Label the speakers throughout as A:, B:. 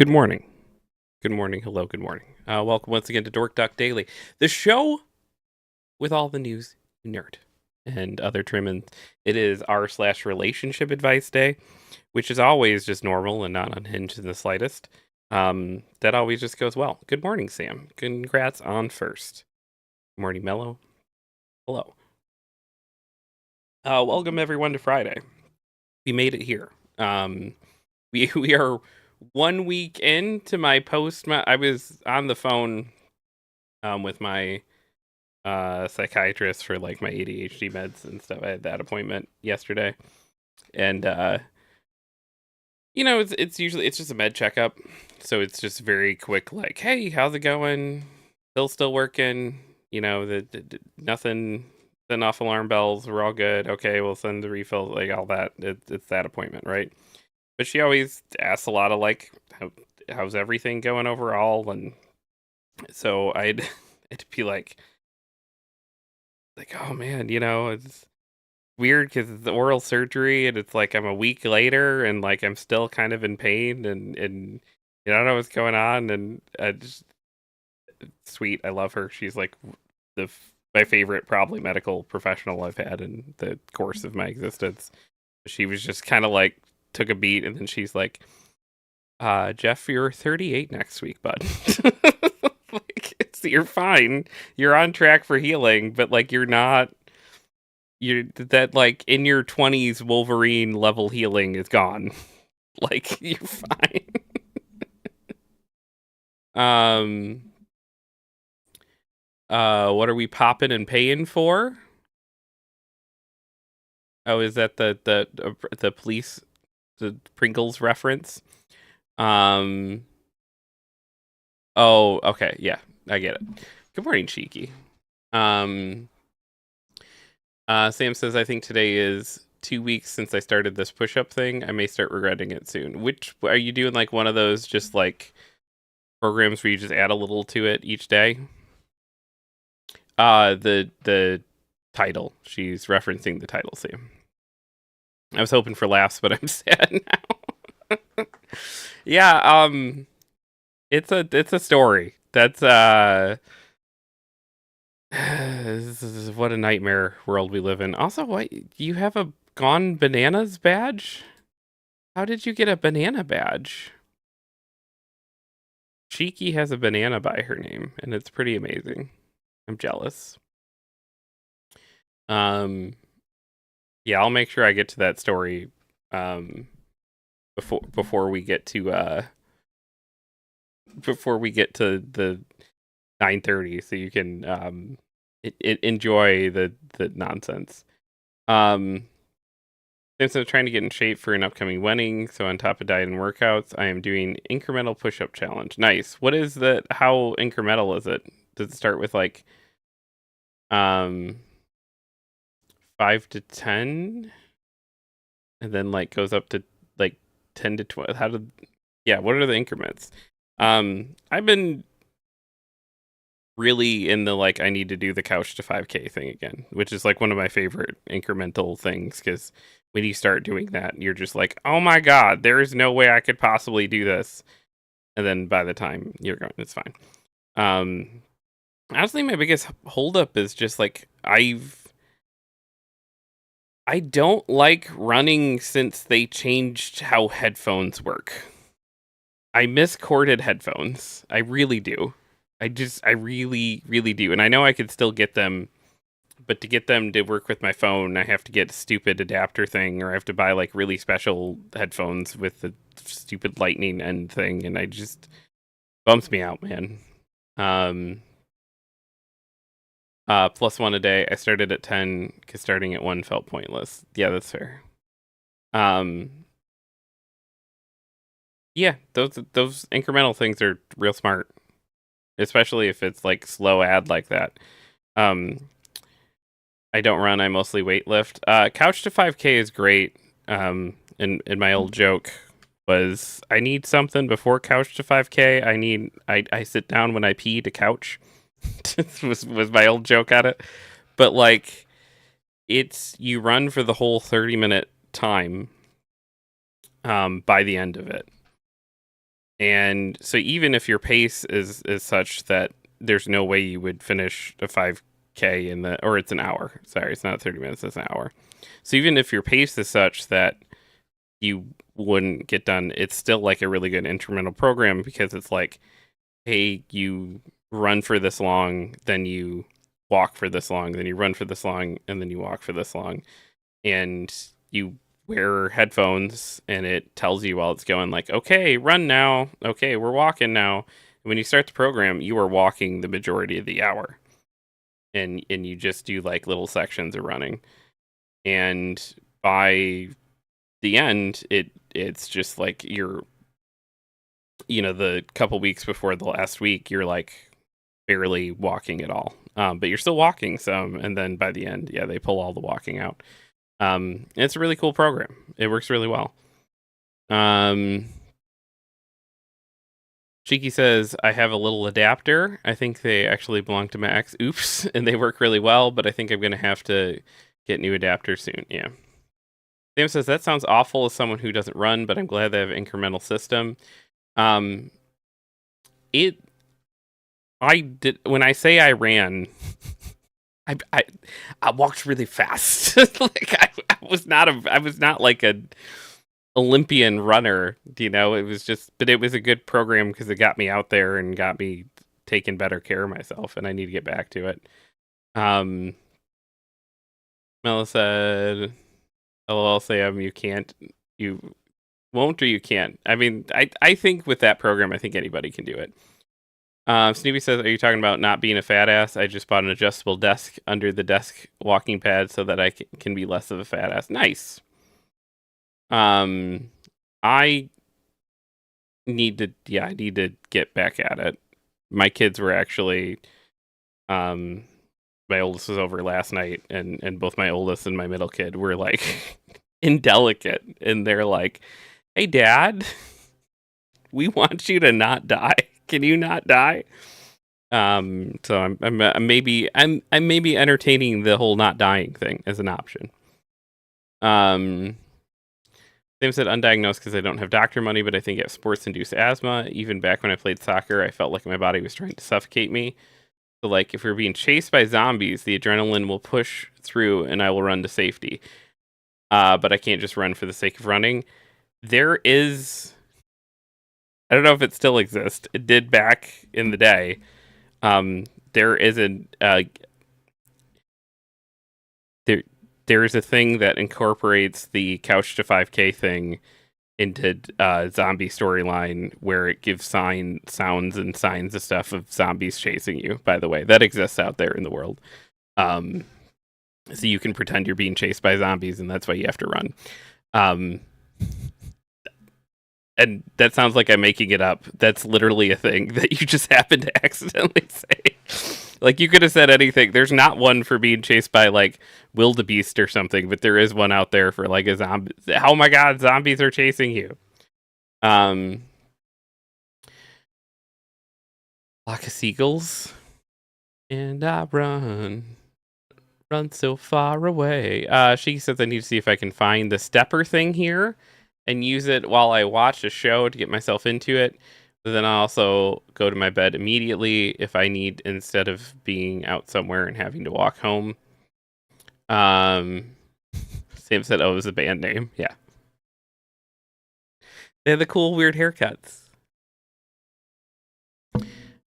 A: Good morning. Good morning. Hello. Good morning. Welcome once again to Dork Duck Daily, the show with all the news you nerd and other trimmings. It is r/slash relationship advice day, which is always just normal and not unhinged in the slightest. That always just goes well. Good morning, Sam. Congrats on first. Good morning, Mello. Hello. Welcome everyone to Friday. We made it here. We are 1 week into my post. I was on the phone with my psychiatrist for like my ADHD meds and stuff. I had that appointment yesterday, and it's just a med checkup, so it's just very quick. Like, hey, how's it going? Bill's still working. Nothing. Send off alarm bells. We're all good. Okay, we'll send the refill. Like all that. It's that appointment, right? But she always asks a lot of like, how's everything going overall? And so I'd it'd be like, oh man, it's weird because it's oral surgery and it's like I'm a week later and like I'm still kind of in pain and I don't know what's going on. And just sweet, I love her. She's like my favorite probably medical professional I've had in the course of my existence. She was just kind of like took a beat and then she's like, Jeff, you're 38 next week, bud. You're fine. You're on track for healing, but like you're not. You're that like in your 20s Wolverine level healing is gone. Like you're fine. um. What are we popping and paying for? Oh, is that the police, the Pringles reference? Um. Oh, okay. Yeah, I get it. Good morning, Cheeky. Um. Sam says, I think today is 2 weeks since I started this push-up thing. I may start regretting it soon. Which are you doing? Like one of those just like programs where you just add a little to it each day? The title. She's referencing the title, Sam. I was hoping for laughs, but I'm sad now. Yeah, it's a story. That's this is what a nightmare world we live in. Also, what you have a Gone Bananas badge? How did you get a banana badge? Cheeky has a banana by her name, and it's pretty amazing. I'm jealous. Um, yeah, I'll make sure I get to that story before we get to the 9:30, so you can enjoy the nonsense. Since I'm trying to get in shape for an upcoming wedding, so on top of diet and workouts, I am doing incremental push-up challenge. Nice. What is that? How incremental is it? Does it start with like um 5 to 10, and then like goes up to like 10 to 12? Yeah? What are the increments? I've been really in the like I need to do the couch to 5K thing again, which is like one of my favorite incremental things because when you start doing that, you're just like, oh my god, there is no way I could possibly do this. And then by the time you're going, it's fine. Honestly, my biggest holdup is just like I don't like running since they changed how headphones work. I miss corded headphones. I really do. I really, really do. And I know I could still get them, but to get them to work with my phone, I have to get a stupid adapter thing, or I have to buy like really special headphones with the stupid lightning end thing, and I just bumps me out, man. Um, plus one a day. I started at 10 because starting at 1 felt pointless. Yeah, that's fair. Um, yeah, those incremental things are real smart, especially if it's like slow ad like that. Um, I don't run. I mostly weightlift. Couch to 5K is great. And my old joke was I need something before couch to 5K. I sit down when I pee to couch. was my old joke at it. But like it's you run for the whole 30-minute time by the end of it. And so even if your pace is such that there's no way you would finish a 5K or it's an hour. Sorry, it's not 30 minutes, it's an hour. So even if your pace is such that you wouldn't get done, it's still like a really good instrumental program because it's like, hey, you run for this long, then you walk for this long, then you run for this long, and then you walk for this long. And you wear headphones and it tells you while it's going like, okay, run now. Okay, we're walking now. And when you start the program, you are walking the majority of the hour. And you just do like little sections of running. And by the end, it's just like the couple weeks before the last week, you're like barely walking at all. But you're still walking some, and then by the end, yeah, they pull all the walking out. It's a really cool program. It works really well. Cheeky says, I have a little adapter. I think they actually belong to Max. Oops. And they work really well, but I think I'm going to have to get new adapters soon. Yeah. Sam says, that sounds awful as someone who doesn't run, but I'm glad they have an incremental system. When I say I ran, I walked really fast. Like I was not like a Olympian runner, it was just, but it was a good program because it got me out there and got me taking better care of myself, and I need to get back to it. Mela said, LOL Sam, you won't or you can't. I mean, I think with that program, I think anybody can do it. Snoopy says, are you talking about not being a fat ass? I just bought an adjustable desk under the desk walking pad so that I can be less of a fat ass. Nice. I need to get back at it. My kids were actually, my oldest was over last night, and both my oldest and my middle kid were like indelicate, and they're like, hey dad, we want you to not die. Can you not die? So I'm maybe entertaining the whole not dying thing as an option. Sam said undiagnosed because I don't have doctor money, but I think I have sports-induced asthma. Even back when I played soccer, I felt like my body was trying to suffocate me. So, like, if we're being chased by zombies, the adrenaline will push through and I will run to safety. But I can't just run for the sake of running. There is... I don't know if it still exists. It did back in the day. There is there is a thing that incorporates the couch to 5K thing into zombie storyline where it gives sounds and signs of stuff of zombies chasing you. By the way, that exists out there in the world. So you can pretend you're being chased by zombies, and that's why you have to run. And that sounds like I'm making it up. That's literally a thing that you just happened to accidentally say. Like, you could have said anything. There's not one for being chased by, like, wildebeest or something, but there is one out there for, like, a zombie. Oh my god, zombies are chasing you. Flock of seagulls. And I run so far away. She says I need to see if I can find the stepper thing here and use it while I watch a show to get myself into it. But then I also go to my bed immediately if I need, instead of being out somewhere and having to walk home. Sam said, oh, it was a band name. Yeah. They had the cool, weird haircuts.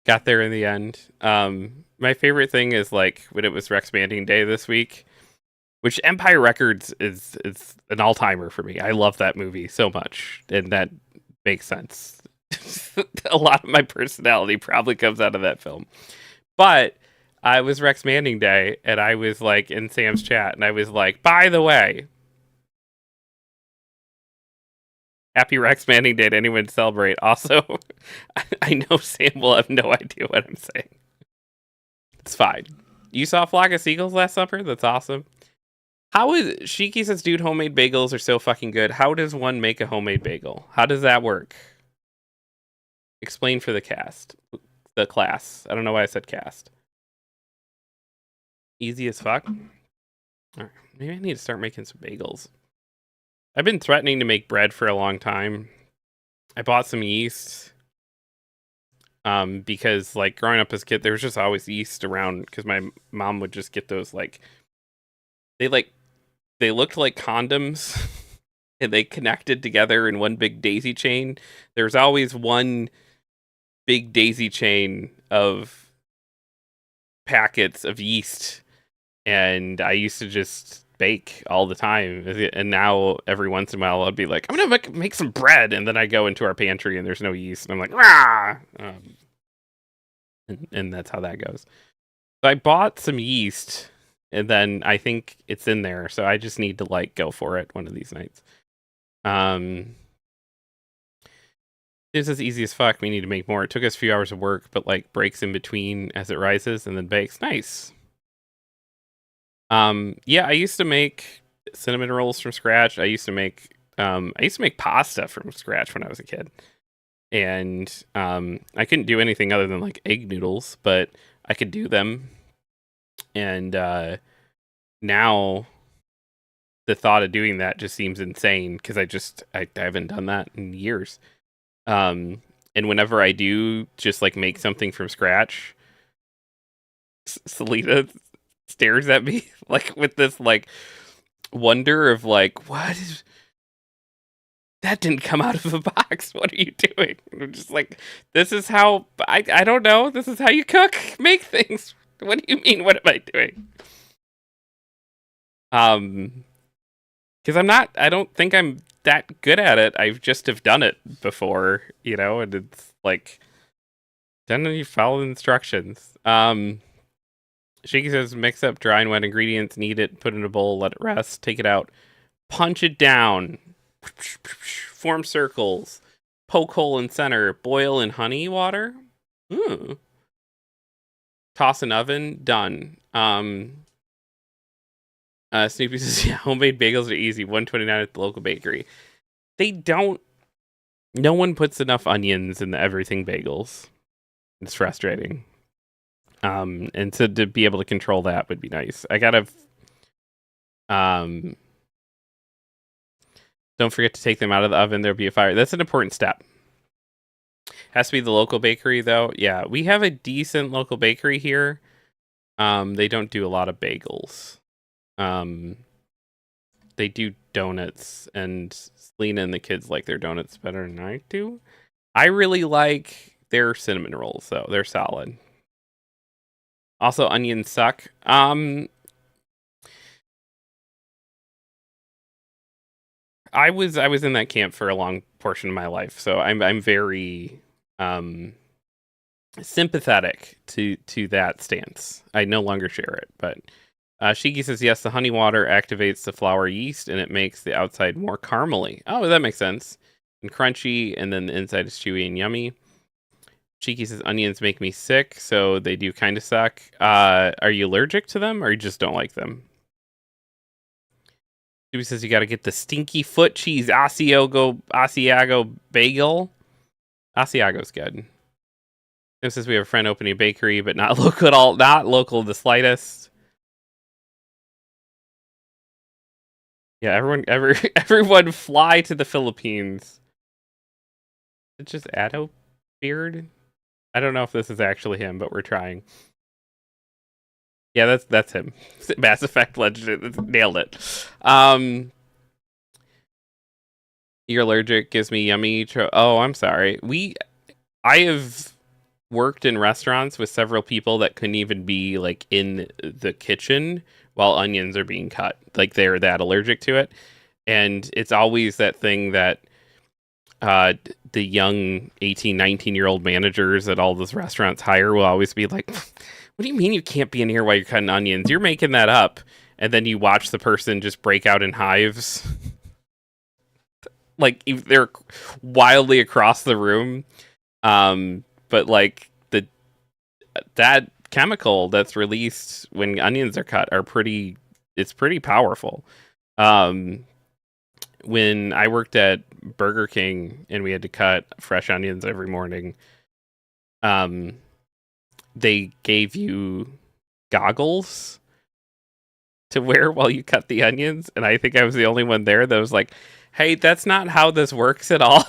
A: Got there in the end. My favorite thing is, like, when it was Rex Banding Day this week, which Empire Records is an all-timer for me. I love that movie so much, and that makes sense. A lot of my personality probably comes out of that film. But I was Rex Manning Day, and I was like in Sam's chat, and I was like, by the way, happy Rex Manning Day to anyone celebrate. Also, I know Sam will have no idea what I'm saying. It's fine. You saw Flock of Seagulls last supper? That's awesome. How is Shiki says, dude, homemade bagels are so fucking good. How does one make a homemade bagel? How does that work? Explain for the class. I don't know why I said cast. Easy as fuck. All right, maybe I need to start making some bagels. I've been threatening to make bread for a long time. I bought some yeast. Because like growing up as a kid, there was just always yeast around because my mom would just get those they like they looked like condoms and they connected together in one big daisy chain. There's always one big daisy chain of packets of yeast, and I used to just bake all the time. And now every once in a while, I'd be like, I'm gonna make some bread, and then I go into our pantry and there's no yeast, and I'm like, ah, and that's how that goes. So I bought some yeast, and then I think it's in there, so I just need to like go for it one of these nights. This is easy as fuck. We need to make more. It took us a few hours of work, but like breaks in between as it rises and then bakes. Nice. Yeah, I used to make cinnamon rolls from scratch. I used to make pasta from scratch when I was a kid. And I couldn't do anything other than like egg noodles, but I could do them. And now the thought of doing that just seems insane because I haven't done that in years. And whenever I do just like make something from scratch, Selena stares at me like with this like wonder of like, what is that? Didn't come out of a box. What are you doing? And I'm just like, this is how I don't know. This is how you cook, make things. What do you mean? What am I doing? Because I don't think I'm that good at it. I just have done it before, and it's like, don't you follow instructions? Shaky says, mix up dry and wet ingredients, knead it, put it in a bowl, let it rest, take it out, punch it down, form circles, poke hole in center, boil in honey water. Toss in oven, done. Snoopy says, yeah, homemade bagels are easy. $1.29 at the local bakery. No one puts enough onions in the everything bagels. It's frustrating. And so to be able to control that would be nice. I gotta, don't forget to take them out of the oven. There'll be a fire. That's an important step. Has to be the local bakery though. Yeah, we have a decent local bakery here. They don't do a lot of bagels. They do donuts, and Selena and the kids like their donuts better than I do. I really like their cinnamon rolls though. They're solid. Also, onions suck. I was in that camp for a long portion of my life, so I'm very sympathetic to that stance. I no longer share it, but Shiki says yes. The honey water activates the flour yeast, and it makes the outside more caramely. Oh, that makes sense. And crunchy, and then the inside is chewy and yummy. Cheeky says onions make me sick, so they do kind of suck. Are you allergic to them, or you just don't like them? Cheeky says you got to get the stinky foot cheese Asiago bagel. Asiago's good. It says we have a friend opening a bakery, but not local at all. Not local the slightest. Yeah, everyone fly to the Philippines. It's just Addo Beard. I don't know if this is actually him, but we're trying. Yeah, that's him. Mass Effect Legend nailed it. You're allergic gives me yummy. Oh, I'm sorry. I have worked in restaurants with several people that couldn't even be like in the kitchen while onions are being cut. Like they're that allergic to it. And it's always that thing that the young 18, 19-year-old managers at all those restaurants hire will always be like, what do you mean you can't be in here while you're cutting onions? You're making that up. And then you watch the person just break out in hives. Like if they're wildly across the room. But like that chemical that's released when onions are cut it's pretty powerful. When I worked at Burger King and we had to cut fresh onions every morning, they gave you goggles to wear while you cut the onions, and I think I was the only one there that was like, hey, that's not how this works at all.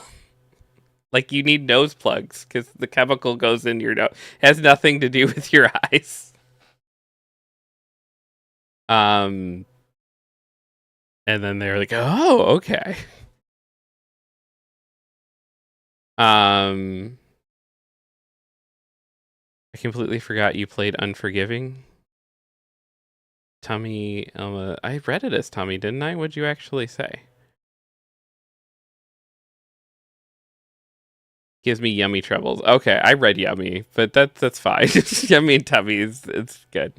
A: Like you need nose plugs because the chemical goes in your nose. Has nothing to do with your eyes. And then they're like, oh, okay. I completely forgot you played Unforgiving. Tummy, I read it as Tummy, didn't I? What'd you actually say? Gives me yummy troubles. Okay, I read yummy, but that's fine. Yummy and tummy it's good.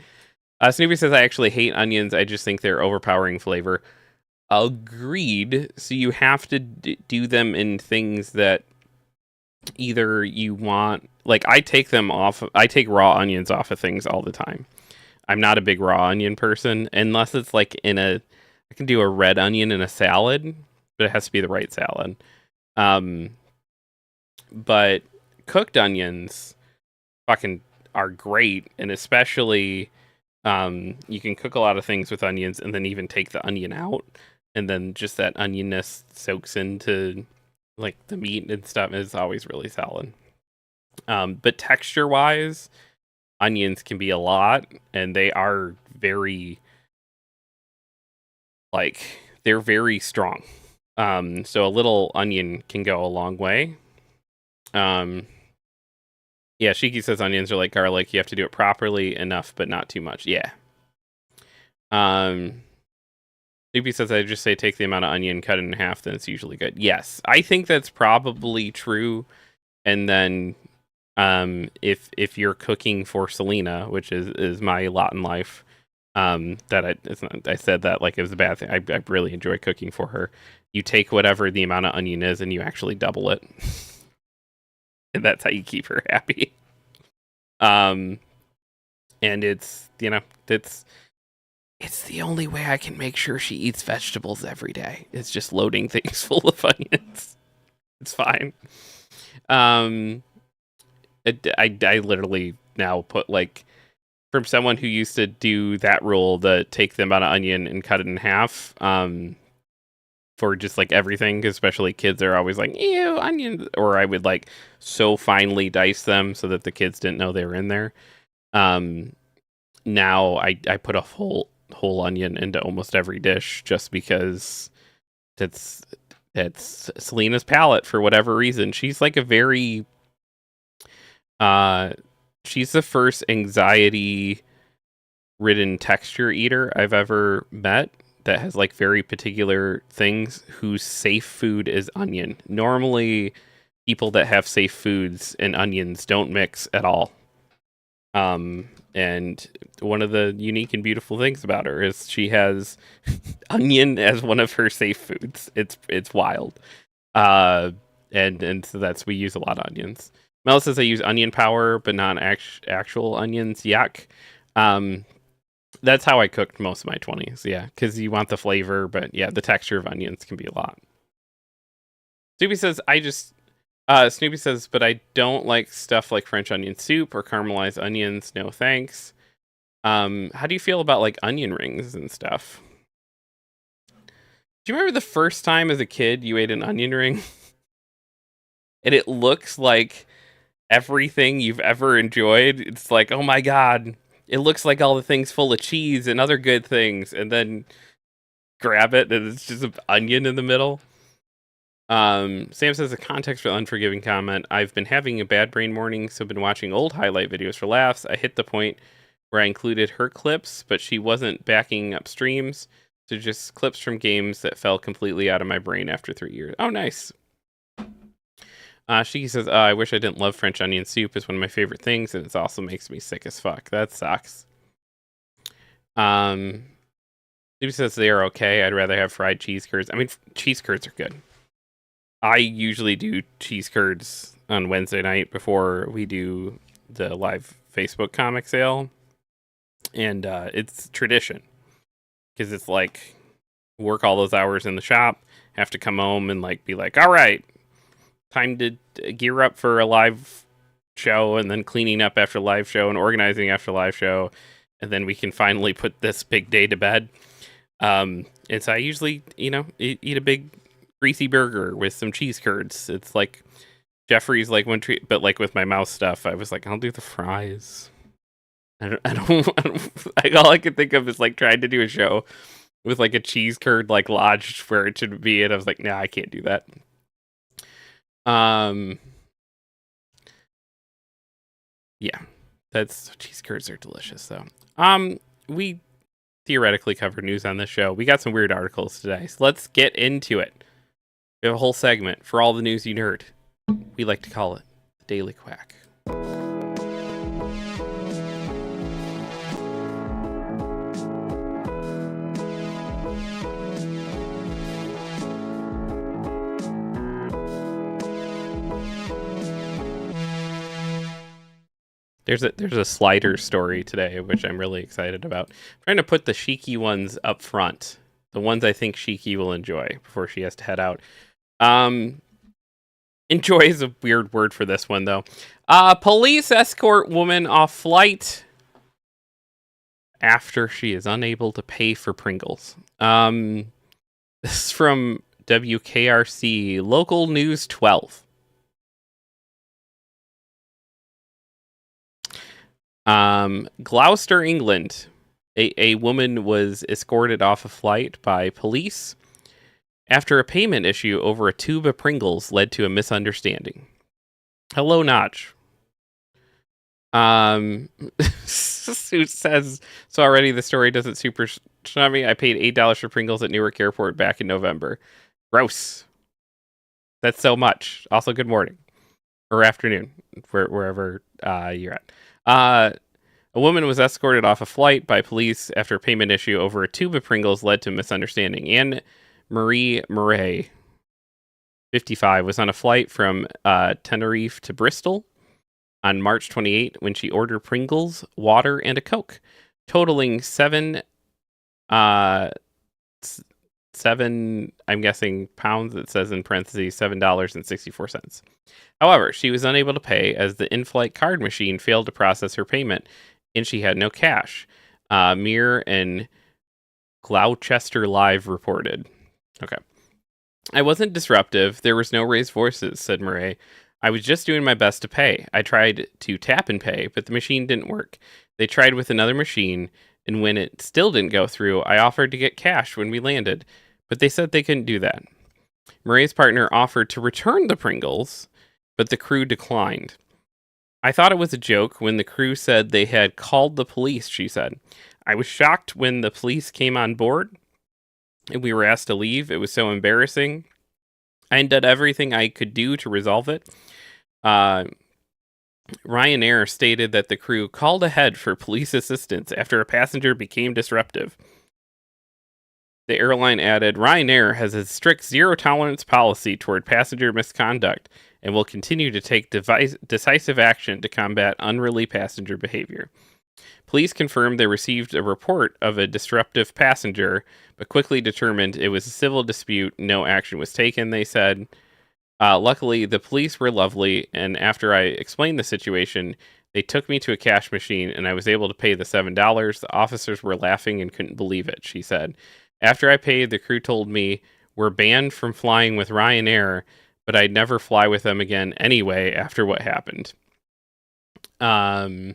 A: Snoopy says I actually hate onions. I just think they're overpowering flavor. Agreed. So you have to do them in things that either you want. Like I take them off. I take raw onions off of things all the time. I'm not a big raw onion person unless it's like in a. I can do a red onion in a salad, but it has to be the right salad. But cooked onions fucking are great, and especially you can cook a lot of things with onions and then even take the onion out, and then just that onionness soaks into like the meat and stuff is always really solid. But texture wise, onions can be a lot, and they are very they're very strong. So a little onion can go a long way. Yeah, Shiki says onions are like garlic. You have to do it properly enough, but not too much. Yeah. Snoopy says I just say take the amount of onion, cut it in half, then it's usually good. Yes, I think that's probably true. And then, if you're cooking for Selena, which is my lot in life, I said that like it was a bad thing. I really enjoy cooking for her. You take whatever the amount of onion is, and you actually double it. And that's how you keep her happy. And it's it's the only way I can make sure she eats vegetables every day. It's just loading things full of onions. It's fine. I literally now put like from someone who used to do that rule, the take the amount of onion and cut it in half. For just like everything, especially kids are always like, ew, onions. Or I would like so finely dice them so that the kids didn't know they were in there. Now I put a whole onion into almost every dish just because that's Selena's palate for whatever reason. She's like a very, she's the first anxiety ridden texture eater I've ever met that has like very particular things whose safe food is onion. Normally people that have safe foods and onions don't mix at all. And one of the unique and beautiful things about her is she has onion as one of her safe foods. It's wild. And so we use a lot of onions. Mel says I use onion power, but not actual onions. Yuck. That's how I cooked most of my 20s. Yeah, because you want the flavor, but yeah, the texture of onions can be a lot. Snoopy says, but I don't like stuff like French onion soup or caramelized onions. No thanks. How do you feel about like onion rings and stuff? Do you remember the first time as a kid you ate an onion ring? And it looks like everything you've ever enjoyed. It's like, oh my god, it looks like all the things full of cheese and other good things, and then grab it and it's just an onion in the middle. Sam says the context for the unforgiving comment. I've been having a bad brain morning, so I've been watching old highlight videos for laughs. I hit the point where I included her clips, but she wasn't backing up streams, so just clips from games that fell completely out of my brain after 3 years. Oh, nice. She says, I wish I didn't love French onion soup. It's one of my favorite things, and it also makes me sick as fuck. That sucks. She says they are okay. I'd rather have fried cheese curds. I mean, cheese curds are good. I usually do cheese curds on Wednesday night before we do the live Facebook comic sale. And it's tradition. Because it's like, work all those hours in the shop, have to come home and like be like, all right, time to gear up for a live show, and then cleaning up after live show and organizing after live show, and then we can finally put this big day to bed. And so I usually, eat a big greasy burger with some cheese curds. It's like Jeffrey's like one treat, but like with my mouse stuff, I was like, I'll do the fries. All I could think of is like trying to do a show with like a cheese curd like lodged where it should be, and I was like, nah, I can't do that. Yeah, that's cheese curds are delicious though. We theoretically covered news on this show. We got some weird articles today, so let's get into it. We have a whole segment for all the news you heard. We like to call it the Daily Quack. There's a slider story today, which I'm really excited about. I'm trying to put the Shiki ones up front, the ones I think Shiki will enjoy before she has to head out. Enjoy is a weird word for this one, though. Police escort woman off flight after she is unable to pay for Pringles. This is from WKRC, Local News 12. Gloucester, England. A woman was escorted off a flight by police after a payment issue over a tube of Pringles led to a misunderstanding. Hello, Notch. Who says, so already the story doesn't super show me. I paid $8 for Pringles at Newark Airport back in November. Gross. That's so much. Also, good morning. Or afternoon, wherever you're at. A woman was escorted off a flight by police after a payment issue over a tube of Pringles led to a misunderstanding. Anne Marie Murray, 55, was on a flight from Tenerife to Bristol on March 28 when she ordered Pringles, water, and a Coke, totaling seven, I'm guessing pounds, it says in parentheses, $7.64. However, she was unable to pay as the in-flight card machine failed to process her payment, and she had no cash. Mirror and Gloucester Live reported. Okay. I wasn't disruptive. There was no raised voices, said Murray. I was just doing my best to pay. I tried to tap and pay, but the machine didn't work. They tried with another machine, and when it still didn't go through, I offered to get cash when we landed, but they said they couldn't do that. Murray's partner offered to return the Pringles, but the crew declined. I thought it was a joke when the crew said they had called the police, she said. I was shocked when the police came on board and we were asked to leave. It was so embarrassing. I did everything I could do to resolve it. Ryanair stated that the crew called ahead for police assistance after a passenger became disruptive. The airline added, Ryanair has a strict zero-tolerance policy toward passenger misconduct and will continue to take decisive action to combat unruly passenger behavior. Police confirmed they received a report of a disruptive passenger, but quickly determined it was a civil dispute. No action was taken, they said. Luckily, the police were lovely, and after I explained the situation, they took me to a cash machine, and I was able to pay the $7. The officers were laughing and couldn't believe it, she said. After I paid, the crew told me, we're banned from flying with Ryanair, but I'd never fly with them again anyway after what happened. So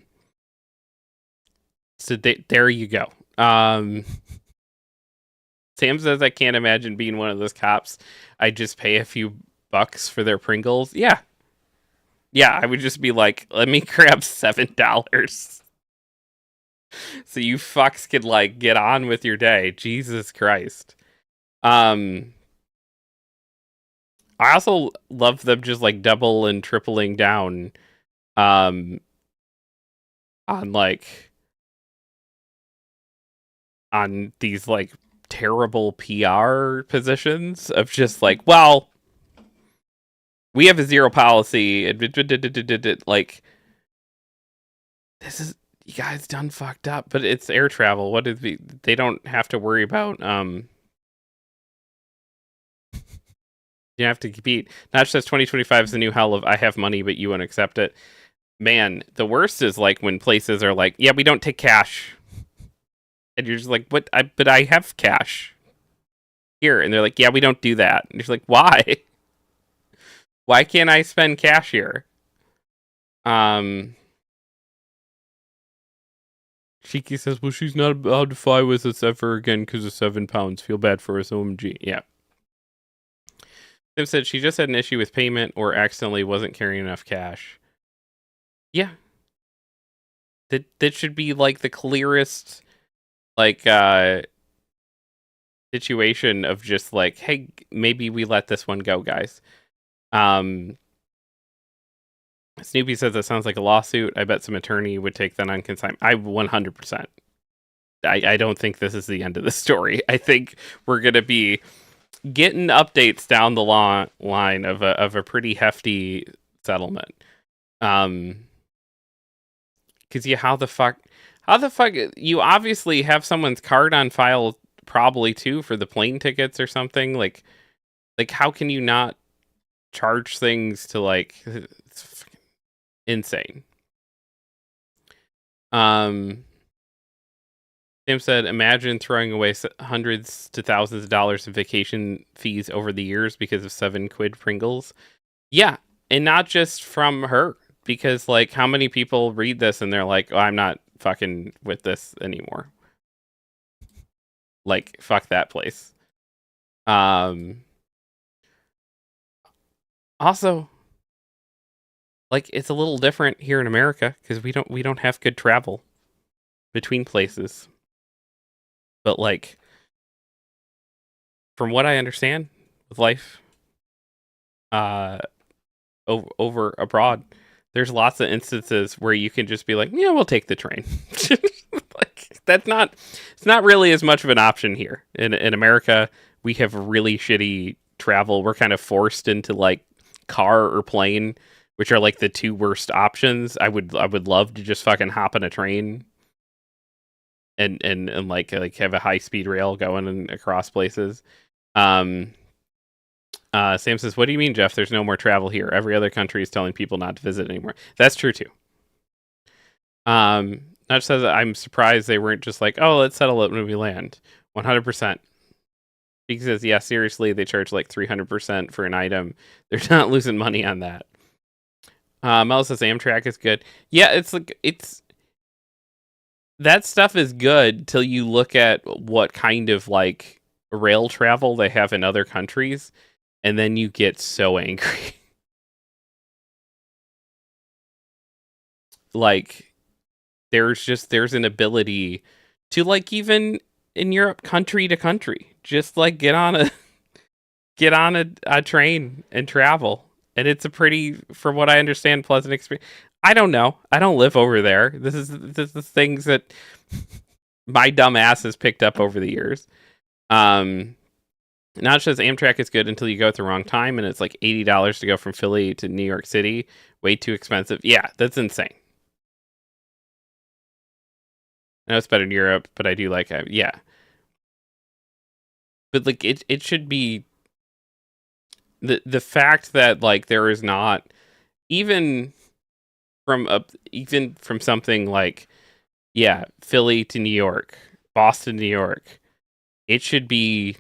A: there you go. Sam says, I can't imagine being one of those cops. I'd just pay a few bucks for their Pringles. Yeah, I would just be like, let me grab $7. So you fucks could like get on with your day. Jesus Christ. I also love them just like double and tripling down on these like terrible PR positions of just like, well, we have a zero policy. Like, this is, you guys done fucked up, but it's air travel. What is they don't have to worry about you have to compete. Notch says 2025 is the new hell of I have money, but you won't accept it. Man, the worst is like when places are like, yeah, we don't take cash. And you're just like, but I have cash here. And they're like, yeah, we don't do that. And you're like, why? Why can't I spend cash here? Shiki says, well, she's not allowed to fly with us ever again because of 7 pounds. Feel bad for us, OMG. Yeah. Tim said she just had an issue with payment or accidentally wasn't carrying enough cash. Yeah. That should be like the clearest like situation of just like, hey, maybe we let this one go, guys. Snoopy says that sounds like a lawsuit. I bet some attorney would take that on consignment. I 100%. I don't think this is the end of the story. I think we're gonna be getting updates down the line of a pretty hefty settlement. Because how the fuck you obviously have someone's card on file probably too for the plane tickets or something like how can you not charge things to like it's insane. Tim said, imagine throwing away hundreds to thousands of dollars in vacation fees over the years because of 7 quid Pringles. Yeah, and not just from her, because like how many people read this and they're like, oh, I'm not fucking with this anymore. Like, fuck that place. Also, like it's a little different here in America because we don't have good travel between places. But like from what I understand with life over abroad, there's lots of instances where you can just be like, yeah, we'll take the train. Like it's not really as much of an option here. In America, we have really shitty travel. We're kind of forced into like car or plane, which are like the 2 worst options. I would love to just fucking hop on a train and like have a high speed rail going across places. Sam says, what do you mean, Jeff? There's no more travel here. Every other country is telling people not to visit anymore. That's true too. Nudge says, I'm surprised they weren't just like, oh, let's settle it when we land. 100%. He says, yeah, seriously, they charge like 300% for an item. They're not losing money on that. Mel says Amtrak is good. Yeah, it's like that stuff is good till you look at what kind of like rail travel they have in other countries, and then you get so angry. Like there's an ability to like even in Europe, country to country, just like get on a train and travel. And it's a pretty, from what I understand, pleasant experience. I don't know. I don't live over there. This is things that my dumb ass has picked up over the years. Now it says Amtrak is good until you go at the wrong time, and it's like $80 to go from Philly to New York City. Way too expensive. Yeah, that's insane. I know it's better in Europe, but I do like it. Yeah. But like it should be the fact that like there is not even from something like Philly to New York, Boston, New York, it should be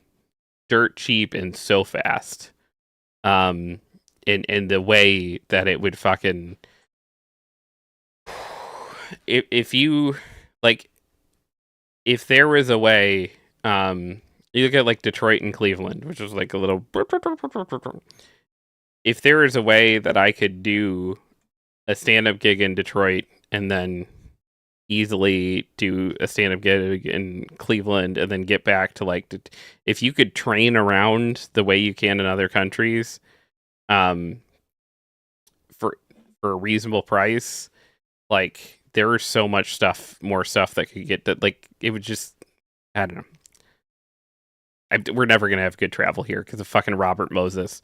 A: dirt cheap and so fast. In the way that it would fucking if you like if there was a way you look at like Detroit and Cleveland, which was like a little if there is a way that I could do a stand-up gig in Detroit and then easily do a stand-up gig in Cleveland and then get back to like if you could train around the way you can in other countries for a reasonable price, like there is so much more stuff that could get that like it would just I don't know. We're never gonna have good travel here because of fucking Robert Moses,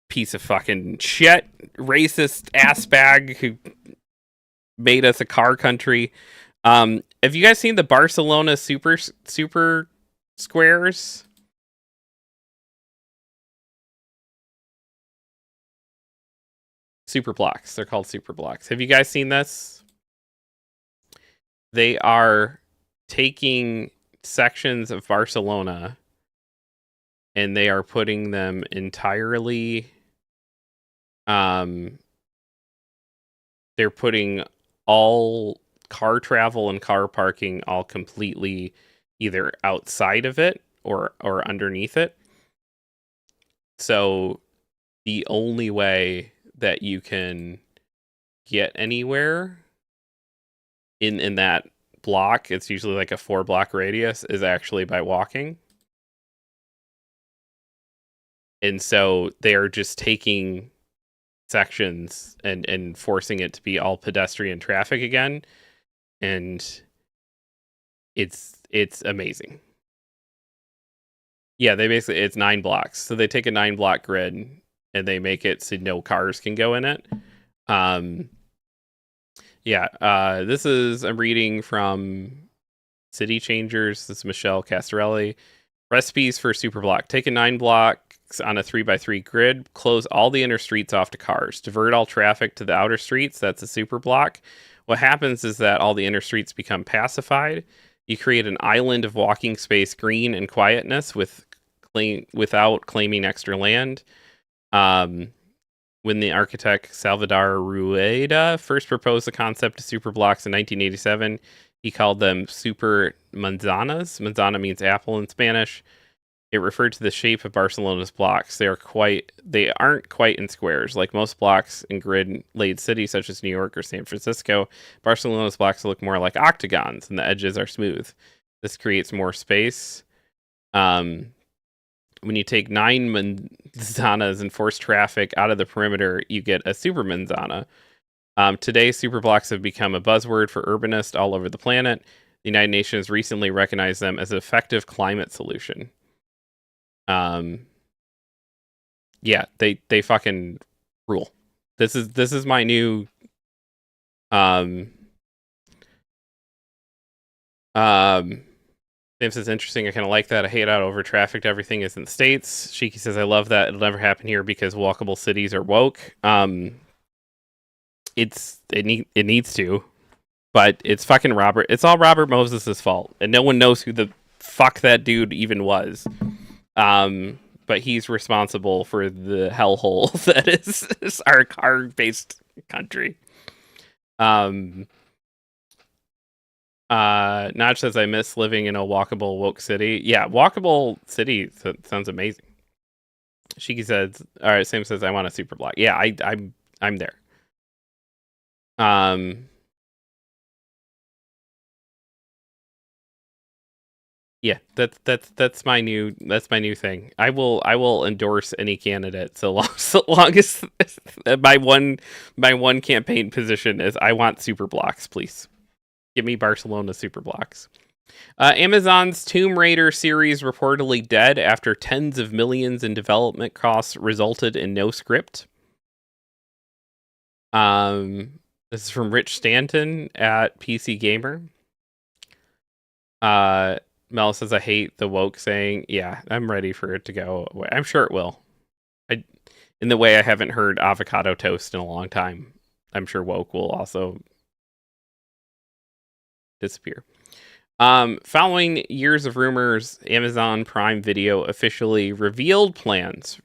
A: piece of fucking shit, racist ass bag who made us a car country. Have you guys seen the Barcelona super squares? Super blocks. They're called super blocks. Have you guys seen this? They are taking sections of Barcelona and they are putting them entirely Um, they're putting all car travel and car parking all completely either outside of it or underneath it. So the only way that you can get anywhere in that block, it's usually like a 4-block radius, is actually by walking. And so they're just taking sections and forcing it to be all pedestrian traffic again, and it's amazing. Yeah, they basically, it's 9 blocks. So they take a 9-block grid and they make it so no cars can go in it. This is, I'm reading from City Changers. This is Michelle Castorelli. Recipes for Superblock. Take a 9 blocks on a 3x3 grid, close all the inner streets off to cars, divert all traffic to the outer streets. That's a superblock. What happens is that all the inner streets become pacified. You create an island of walking space, green and quietness without claiming extra land. When the architect Salvador Rueda first proposed the concept of superblocks in 1987, he called them super manzanas. Manzana means apple in Spanish. It referred to the shape of Barcelona's blocks. They aren't quite in squares. Like most blocks in grid-laid cities such as New York or San Francisco, Barcelona's blocks look more like octagons, and the edges are smooth. This creates more space. When you take 9 manzanas and force traffic out of the perimeter, you get a super manzana. Today, superblocks have become a buzzword for urbanists all over the planet. The United Nations recently recognized them as an effective climate solution. They fucking rule. This is my new James says, interesting. I kind of like that. I hate how over trafficked everything is in the States. Shiki says, I love that. It'll never happen here because walkable cities are woke. It needs to, but it's fucking Robert. It's all Robert Moses' fault, and no one knows who the fuck that dude even was. But he's responsible for the hellhole that is our car-based country. Notch says, I miss living in a walkable woke city. Yeah, walkable city sounds amazing. Shiki says, all right, Sam says, I want a super block. Yeah, I'm there. Yeah, that's my new thing. I will endorse any candidate so long as my one campaign position is I want super blocks, please. Give me Barcelona super blocks. Amazon's Tomb Raider series reportedly dead after tens of millions in development costs resulted in no script. This is from Rich Stanton at PC Gamer. Mel says, I hate the woke saying. Yeah, I'm ready for it to go away. I'm sure it will. In the way I haven't heard avocado toast in a long time. I'm sure woke will also disappear. Following years of rumors, Amazon Prime Video officially revealed plans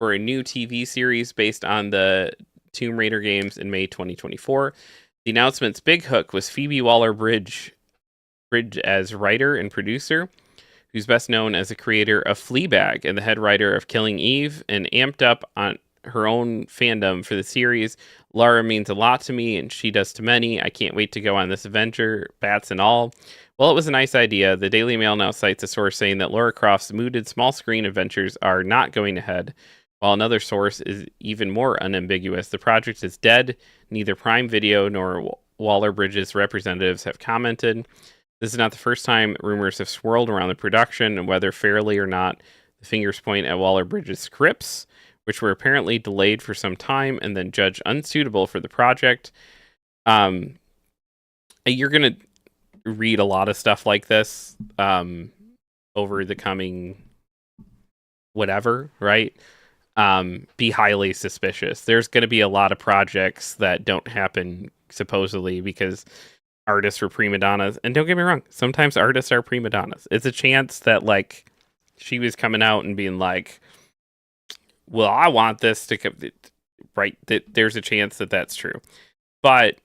A: for a new TV series based on the Tomb Raider games in May 2024. The announcement's big hook was Phoebe Waller-Bridge as writer and producer, who's best known as the creator of Fleabag and the head writer of Killing Eve, and amped up on her own fandom for the series. Laura means a lot to me, and she does to many. I can't wait to go on this adventure, bats and all. Well, it was a nice idea. The Daily Mail now cites a source saying that Lara Croft's mooted small-screen adventures are not going ahead, while another source is even more unambiguous. The project is dead. Neither Prime Video nor Waller-Bridge's representatives have commented. This is not the first time rumors have swirled around the production, and whether fairly or not, the fingers point at Waller-Bridge's scripts, which were apparently delayed for some time and then judged unsuitable for the project. You're going to read a lot of stuff like this over the coming whatever, right? Be highly suspicious. There's going to be a lot of projects that don't happen, supposedly, because artists were prima donnas. And don't get me wrong, sometimes artists are prima donnas. It's a chance that, like, she was coming out and being like, well, I want this to come. right? That there's a chance that that's true. But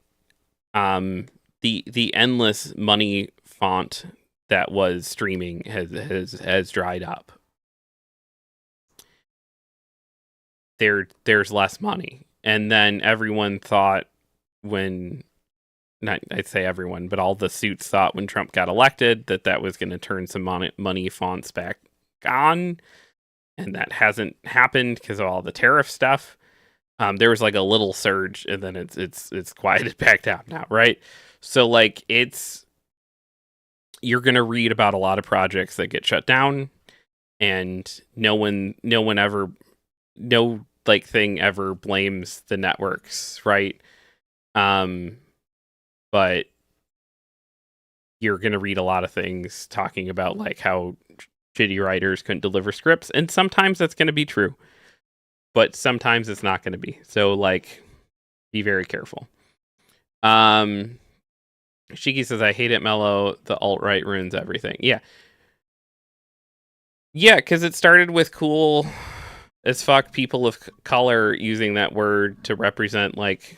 A: the endless money font that was streaming has dried up. There's less money. And then everyone thought when not I'd say everyone, but all the suits thought when Trump got elected that was going to turn some money fonts back on, and that hasn't happened because of all the tariff stuff. There was like a little surge, and then it's quieted back down now, right? So like you're gonna read about a lot of projects that get shut down, and no one ever, no like thing ever blames the networks, right? But you're gonna read a lot of things talking about like how shitty writers couldn't deliver scripts, and sometimes that's gonna be true, but sometimes it's not gonna be. So like, be very careful. Shiki says, I hate it, Mellow. The alt-right ruins everything. Yeah. Yeah, because it started with cool as fuck people of color using that word to represent, like,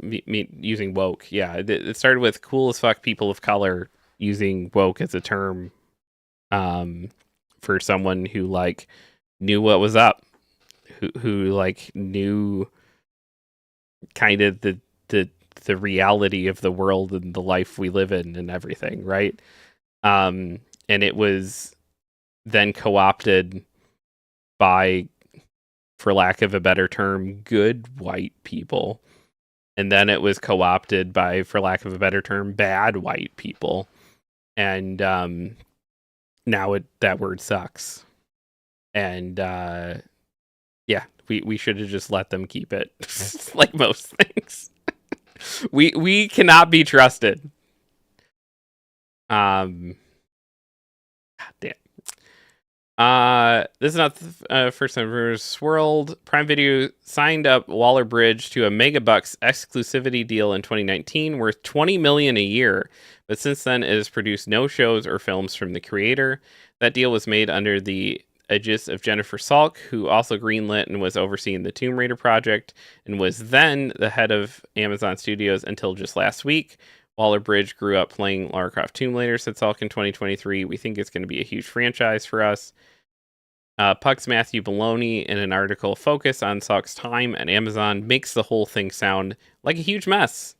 A: using woke. Yeah, it started with cool as fuck people of color using woke as a term for someone who, like, knew what was up. Who like, knew kind of the reality of the world and the life we live in and everything, right? And it was then co-opted by, for lack of a better term, good white people. And then it was co-opted by, for lack of a better term, bad white people. And now that word sucks. And yeah, we should have just let them keep it. Like most things. We cannot be trusted. God damn. This is not the first time we've swirled. Prime Video signed up Waller Bridge to a megabucks exclusivity deal in 2019 worth $20 million a year, but since then it has produced no shows or films from the creator. That deal was made under the aegis of Jennifer Salk, who also greenlit and was overseeing the Tomb Raider project, and was then the head of Amazon Studios until just last week. Waller Bridge grew up playing Lara Croft Tomb Raider, said Salk in 2023. We think it's going to be a huge franchise for us. Puck's Matthew Baloney, in an article focus on Salk's time at Amazon, makes the whole thing sound like a huge mess.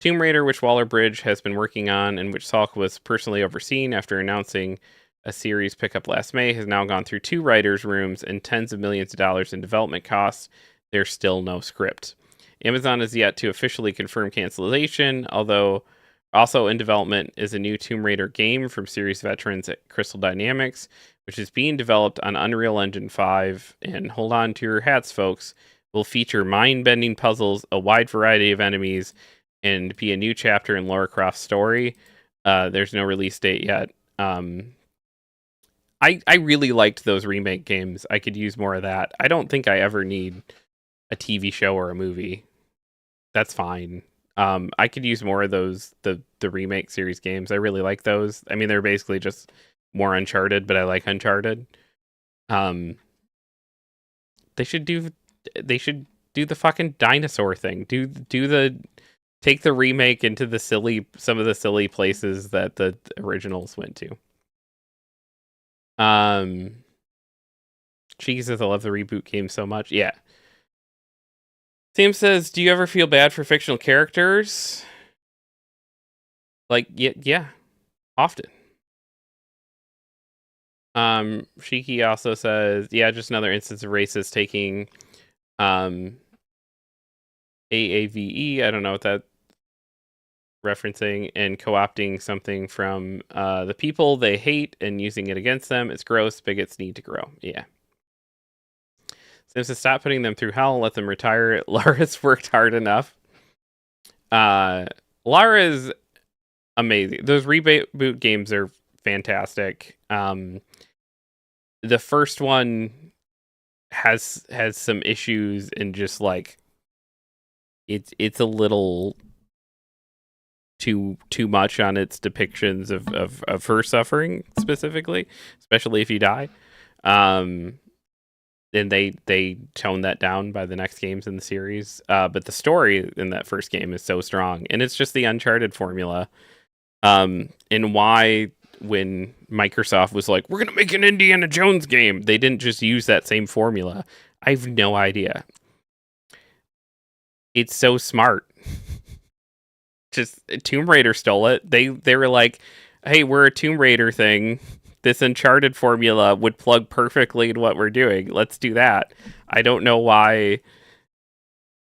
A: Tomb Raider, which Waller Bridge has been working on and which Salk was personally overseeing after announcing a series pickup last May, has now gone through 2 writers' rooms and tens of millions of dollars in development costs. There's still no script. Amazon is yet to officially confirm cancellation, although also in development is a new Tomb Raider game from series veterans at Crystal Dynamics, which is being developed on Unreal Engine 5, and hold on to your hats, folks, will feature mind-bending puzzles, a wide variety of enemies, and be a new chapter in Lara Croft's story. There's no release date yet. I really liked those remake games. I could use more of that. I don't think I ever need a TV show or a movie. That's fine. I could use more of those, the remake series games. I really like those. I mean, they're basically just more Uncharted, but I like Uncharted. They should do the fucking dinosaur thing. Take the remake into some of the silly places that the originals went to. Cheeky says, I love the reboot game so much. Yeah. Sam says, do you ever feel bad for fictional characters? Like, yeah, often. Shiki also says, yeah, just another instance of racists taking AAVE, I don't know what that referencing, and co-opting something from the people they hate and using it against them. It's gross. Bigots need to grow. Yeah. Seems to stop putting them through hell, let them retire. Lara's worked hard enough. Lara's amazing. Those reboot games are fantastic. The first one has some issues, and just like it's a little too much on its depictions of her suffering, specifically, especially if you die. and they toned that down by the next games in the series. But the story in that first game is so strong, and it's just the Uncharted formula. And why when Microsoft was like, "We're gonna make an Indiana Jones game," they didn't just use that same formula. I have no idea. It's so smart. Just Tomb Raider stole it. They were like, "Hey, we're a Tomb Raider thing. This Uncharted formula would plug perfectly in what we're doing. Let's do that." I don't know why.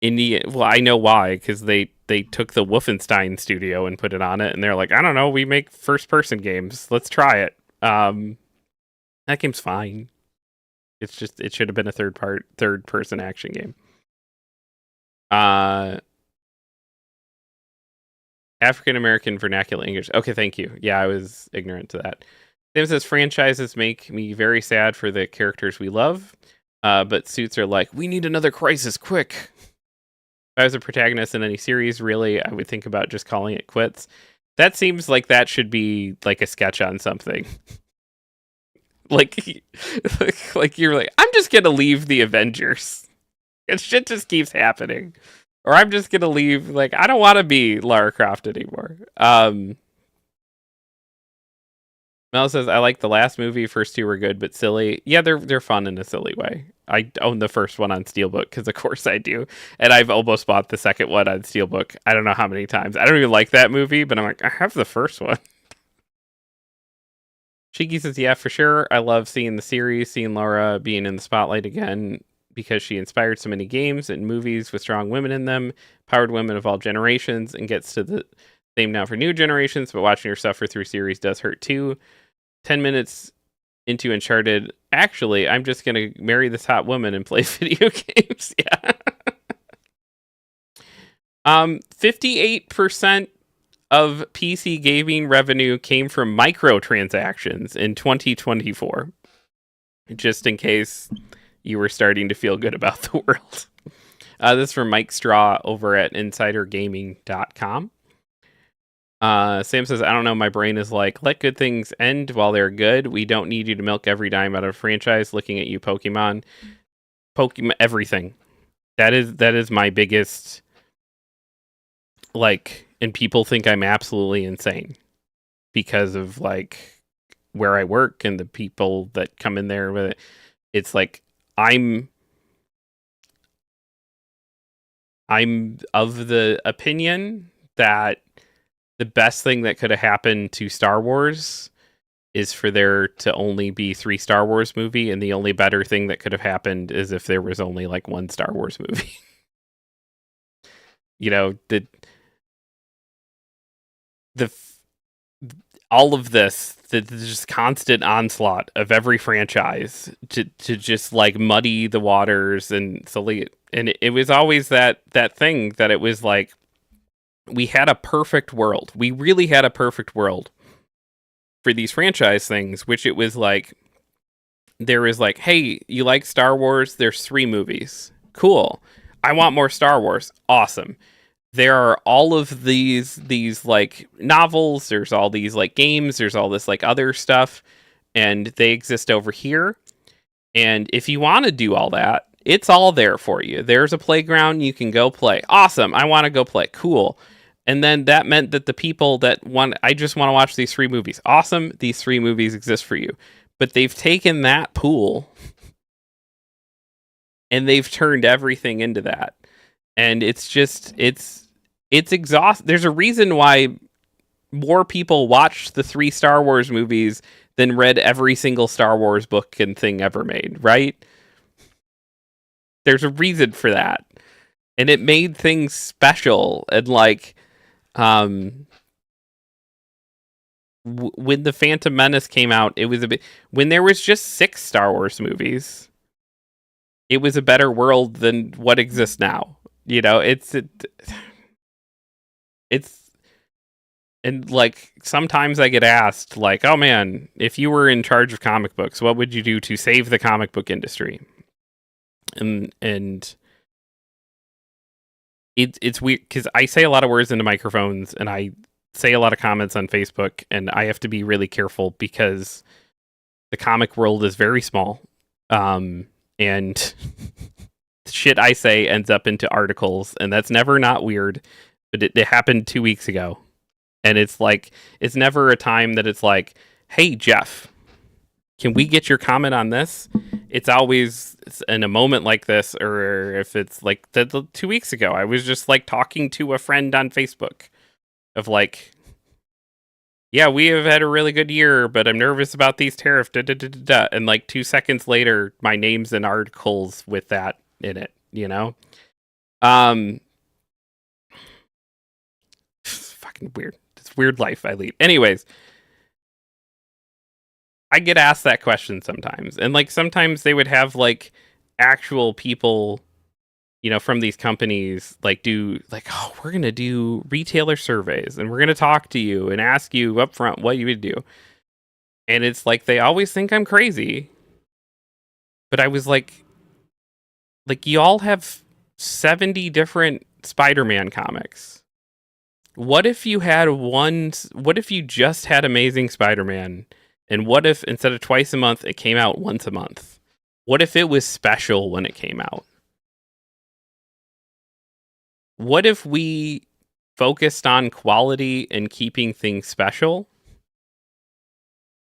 A: Well, I know why, because they took the Wolfenstein studio and put it on it, and they're like, I don't know, we make first person games. Let's try it. That game's fine. It's just it should have been a third person action game. African American vernacular English. Okay, thank you. Yeah, I was ignorant to that. Sam says franchises make me very sad for the characters we love, but Suits are like, we need another Crisis quick. If I was a protagonist in any series, really, I would think about just calling it quits. That seems like that should be like a sketch on something. like you're like, I'm just gonna leave the Avengers. And shit just keeps happening. Or I'm just gonna leave, like, I don't want to be Lara Croft anymore. Mel says, I like the last movie. First two were good, but silly. Yeah, they're fun in a silly way. I own the first one on Steelbook, because of course I do. And I've almost bought the second one on Steelbook. I don't know how many times. I don't even like that movie, but I'm like, I have the first one. Shiki says, yeah, for sure. I love seeing the series, seeing Laura being in the spotlight again, because she inspired so many games and movies with strong women in them, powered women of all generations, and gets to the same now for new generations, but watching her suffer through series does hurt too. 10 minutes into Uncharted, actually, I'm just going to marry this hot woman and play video games. Yeah. 58% of PC gaming revenue came from microtransactions in 2024. Just in case you were starting to feel good about the world. This is from Mike Straw over at insidergaming.com. Sam says, I don't know, my brain is like, let good things end while they're good. We don't need you to milk every dime out of a franchise. Looking at you, Pokemon, everything. That is my biggest, like, and people think I'm absolutely insane because of, like, where I work and the people that come in there with it. It's like, I'm of the opinion that the best thing that could have happened to Star Wars is for there to only be 3 Star Wars movie, and the only better thing that could have happened is if there was only like 1 Star Wars movie. You know, all of this, the just constant onslaught of every franchise to just like muddy the waters and silly, and it was always that thing that it was like, we had a perfect world. We really had a perfect world for these franchise things, which it was like, there was like, hey, you like Star Wars? There's 3 movies. Cool. I want more Star Wars. Awesome. There are all of these like novels. There's all these like games. There's all this like other stuff, and they exist over here. And if you want to do all that, it's all there for you. There's a playground. You can go play. Awesome. I want to go play. Cool. And then that meant that the people that I just want to watch these 3 movies. Awesome. These 3 movies exist for you. But they've taken that pool and they've turned everything into that. And it's just, it's exhausting. There's a reason why more people watched the 3 Star Wars movies than read every single Star Wars book and thing ever made, right? There's a reason for that. And it made things special. And like, when the Phantom Menace came out, it was when there was just 6 Star Wars movies, it was a better world than what exists now. You know, it's and like sometimes I get asked like, oh man, if you were in charge of comic books, what would you do to save the comic book industry? And it's weird because I say a lot of words into microphones and I say a lot of comments on Facebook, and I have to be really careful because the comic world is very small. and shit I say ends up into articles, and that's never not weird, but it happened 2 weeks ago. And it's like, it's never a time that it's like, hey, Jeff, can we get your comment on this? It's always in a moment like this, or if it's like the 2 weeks ago, I was just like talking to a friend on Facebook of like, yeah, we have had a really good year, but I'm nervous about these tariffs. Da, da, da, da, da. And like 2 seconds later, my name's in articles with that in it, you know? It's fucking weird. It's weird life I lead. Anyways, I get asked that question sometimes. And like sometimes they would have like actual people, from these companies like do like, oh, we're going to do retailer surveys and we're going to talk to you and ask you up front what you would do. And it's like they always think I'm crazy. But I was like you all have 70 different Spider-Man comics. What if you just had Amazing Spider-Man? And what if instead of twice a month, it came out once a month? What if it was special when it came out? What if we focused on quality and keeping things special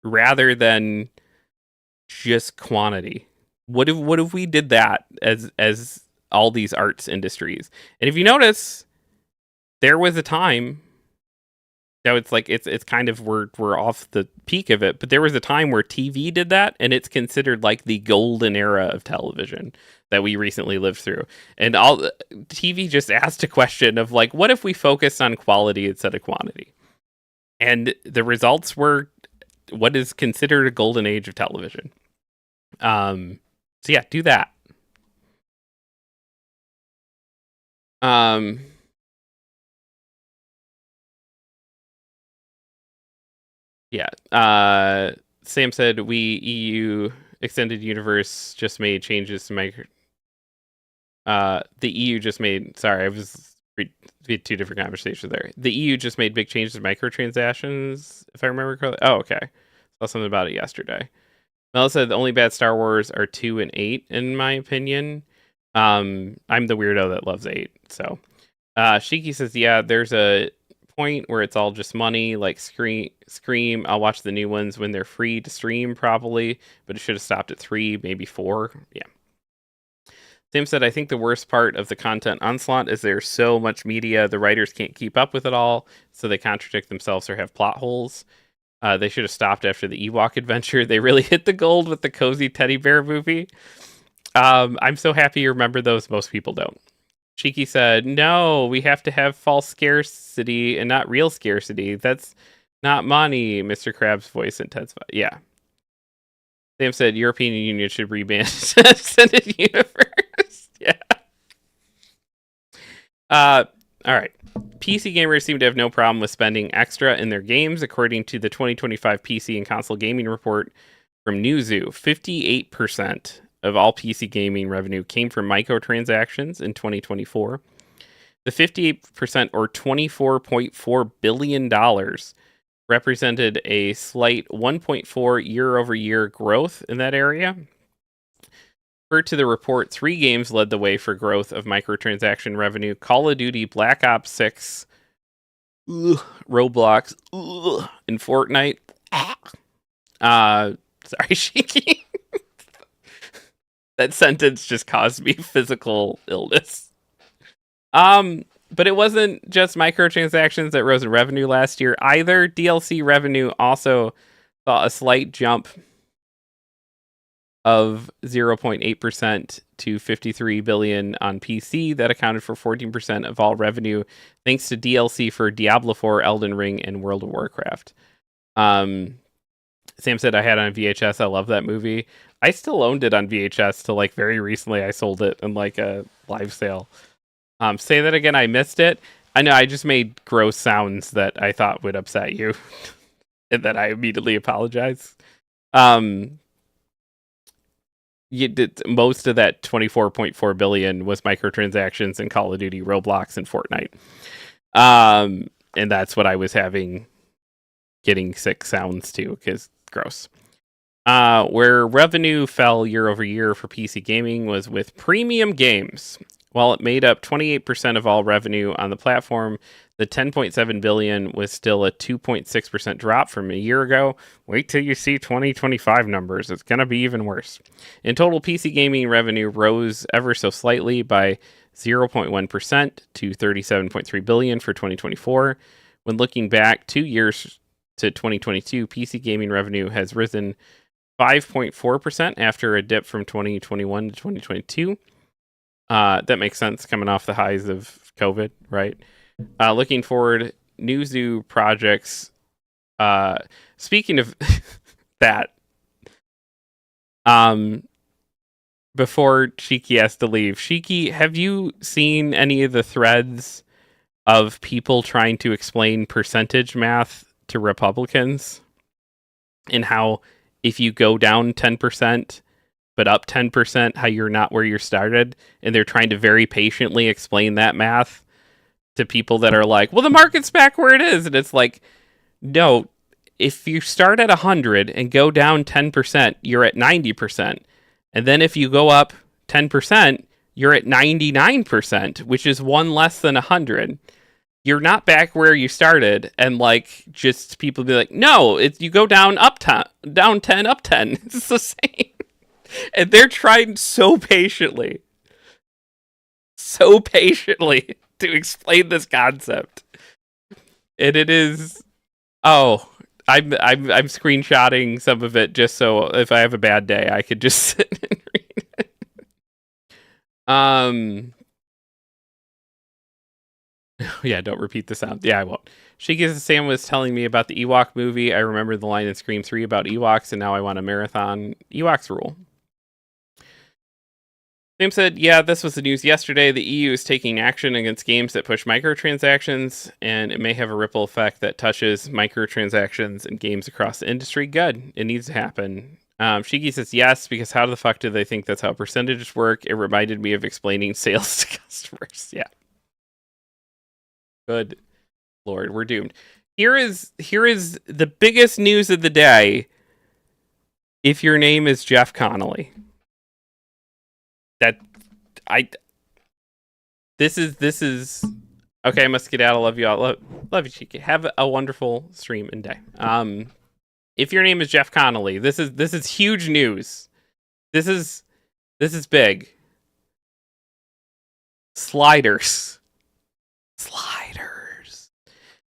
A: rather than just quantity? What if we did that as all these arts industries? And if you notice, there was a time that it's like it's kind of we're off the peak of it, but there was a time where TV did that, and it's considered like the golden era of television that we recently lived through. And all TV just asked a question of like, what if we focused on quality instead of quantity? And the results were what is considered a golden age of television. So yeah, do that. Yeah. Sam said we EU extended universe just made changes to the EU just made. Sorry, I was two different conversations there. The EU just made big changes to microtransactions, if I remember correctly. Oh, okay. Saw something about it yesterday. Mel said the only bad Star Wars are 2 and 8, in my opinion. I'm the weirdo that loves 8. So, Shiki says, yeah, there's a point where it's all just money, like Scream. I'll watch the new ones when they're free to stream, probably, but it should have stopped at 3, maybe 4. Yeah. Sam said, I think the worst part of the content onslaught is there's so much media, the writers can't keep up with it all, so they contradict themselves or have plot holes. They should have stopped after the Ewok adventure. They really hit the gold with the cozy teddy bear movie. I'm so happy you remember those. Most people don't. Cheeky said, no, we have to have false scarcity and not real scarcity. That's not money. Mr. Krabs' voice intensified. Yeah. Sam said, European Union should reban Extended Universe. Yeah. All right. PC gamers seem to have no problem with spending extra in their games, according to the 2025 PC and console gaming report from Newzoo. 58% of all PC gaming revenue came from microtransactions in 2024. The 58%, or $24.4 billion, represented a slight 1.4 year-over-year growth in that area. Per to the report, 3 games led the way for growth of microtransaction revenue: Call of Duty, Black Ops 6, Roblox, and Fortnite. Sorry, Shiki. That sentence just caused me physical illness. But it wasn't just microtransactions that rose in revenue last year either. DLC revenue also saw a slight jump of 0.8% to 53 billion on PC. That accounted for 14% of all revenue, thanks to DLC for Diablo 4, Elden Ring, and World of Warcraft. Sam said, I had it on VHS. I love that movie. I still owned it on VHS till like very recently. I sold it in like a live sale. Say that again. I missed it. I know I just made gross sounds that I thought would upset you, and then I immediately apologize. You did most of that 24.4 billion was microtransactions in Call of Duty, Roblox, and Fortnite. And that's what I was getting sick sounds to, because gross. Where revenue fell year over year for PC gaming was with premium games. While it made up 28% of all revenue on the platform, the 10.7 billion was still a 2.6% drop from a year ago. Wait till you see 2025 numbers. It's going to be even worse. In total, PC gaming revenue rose ever so slightly by 0.1% to 37.3 billion for 2024. When looking back 2 years to 2022, PC gaming revenue has risen 5.4% after a dip from 2021 to 2022. That makes sense coming off the highs of COVID, right? Looking forward, new projects. Speaking of that, before Shiki has to leave, Shiki, have you seen any of the threads of people trying to explain percentage math to Republicans and how if you go down 10%, but up 10%, how you're not where you started? And they're trying to very patiently explain that math to people that are like, well, the market's back where it is. And it's like, no, if you start at 100 and go down 10%, you're at 90%. And then if you go up 10%, you're at 99%, which is one less than 100. You're not back where you started. And like, just people be like, no, you go down up 10, down 10, up 10. It's the same. And they're trying so patiently to explain this concept. And it is, I'm screenshotting some of it just so if I have a bad day, I could just sit and read it. Yeah, don't repeat the sound. Yeah, I won't. Sam was telling me about the Ewok movie. I remember the line in Scream 3 about Ewoks, and now I want a marathon Ewoks rule. Sam said, yeah, this was the news yesterday. The EU is taking action against games that push microtransactions, and it may have a ripple effect that touches microtransactions and games across the industry. Good. It needs to happen. Shiki says, yes, because how the fuck do they think that's how percentages work? It reminded me of explaining sales to customers. Yeah. Good Lord, we're doomed. Here is the biggest news of the day. If your name is Jeff Connolly. This is okay. I must get out. I love you all. Love you, Cheeky. Have a wonderful stream and day. If your name is Jeff Connolly, this is huge news. This is big. Sliders.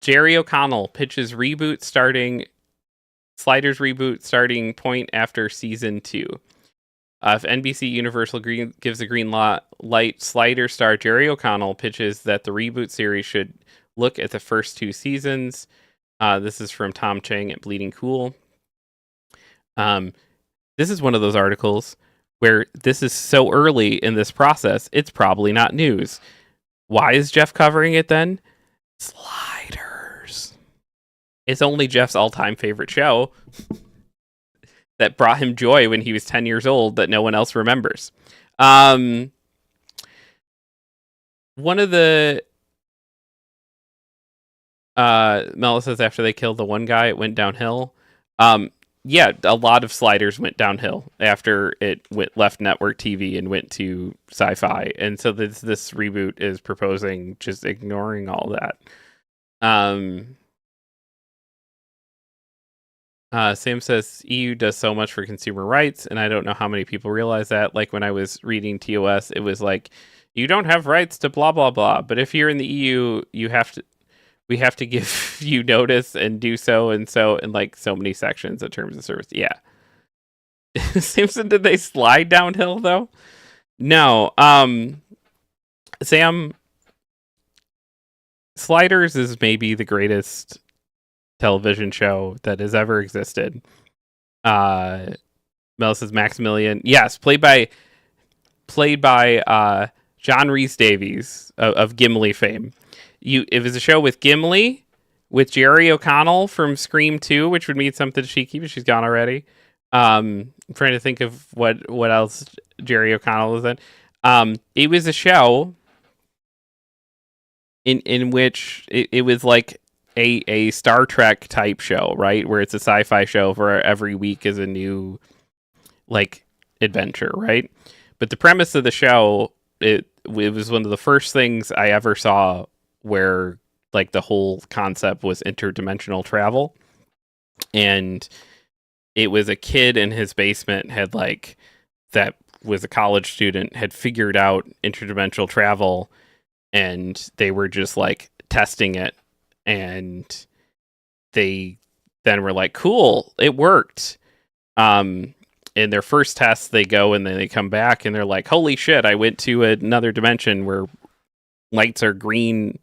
A: Jerry O'Connell pitches Sliders reboot starting point after season 2. If NBC Universal gives a green light, Slider star Jerry O'Connell pitches that the reboot series should look at the first 2 seasons. This is from Tom Chang at Bleeding Cool. This is one of those articles where this is so early in this process, it's probably not news. Why is Jeff covering it then? Sliders. It's only Jeff's all-time favorite show that brought him joy when he was 10 years old that no one else remembers. One of the Mela says after they killed the one guy, it went downhill. Yeah, a lot of Sliders went downhill after it left network TV and went to sci-fi. And so this reboot is proposing just ignoring all that. Sam says EU does so much for consumer rights, and I don't know how many people realize that. Like when I was reading TOS, it was like, you don't have rights to blah blah blah, but if you're in the EU, we have to give you notice and do so and like so many sections of terms of service. Yeah. Simpson, did they slide downhill though? No. Sam, Sliders is maybe the greatest television show that has ever existed. Mel says Maximilian. Yes, played by John Rhys Davies of Gimli fame. It was a show with Gimli, with Jerry O'Connell from Scream 2, which would mean something to Shiki, but she's gone already. I'm trying to think of what else Jerry O'Connell was in. It was a show in which it was like a Star Trek type show, right? Where it's a sci-fi show where every week is a new like adventure, right? But the premise of the show, it was one of the first things I ever saw where like the whole concept was interdimensional travel. And it was a kid in his basement had like that was a college student had figured out interdimensional travel, and they were just like testing it, and they then were like, cool, it worked. In their first test, they go and then they come back and they're like, holy shit, I went to another dimension where lights are green.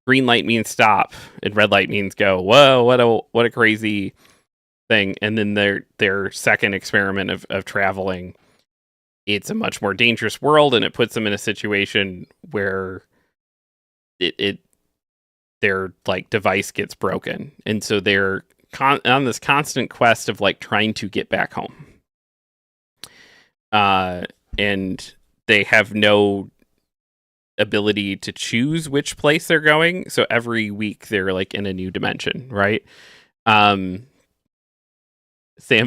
A: Green light means stop, and red light means go. Whoa, what a crazy thing. And then their second experiment of traveling, it's a much more dangerous world, and it puts them in a situation where their like device gets broken, and so they're on this constant quest of like trying to get back home. And they have no ability to choose which place they're going. So every week they're like in a new dimension, right? Sam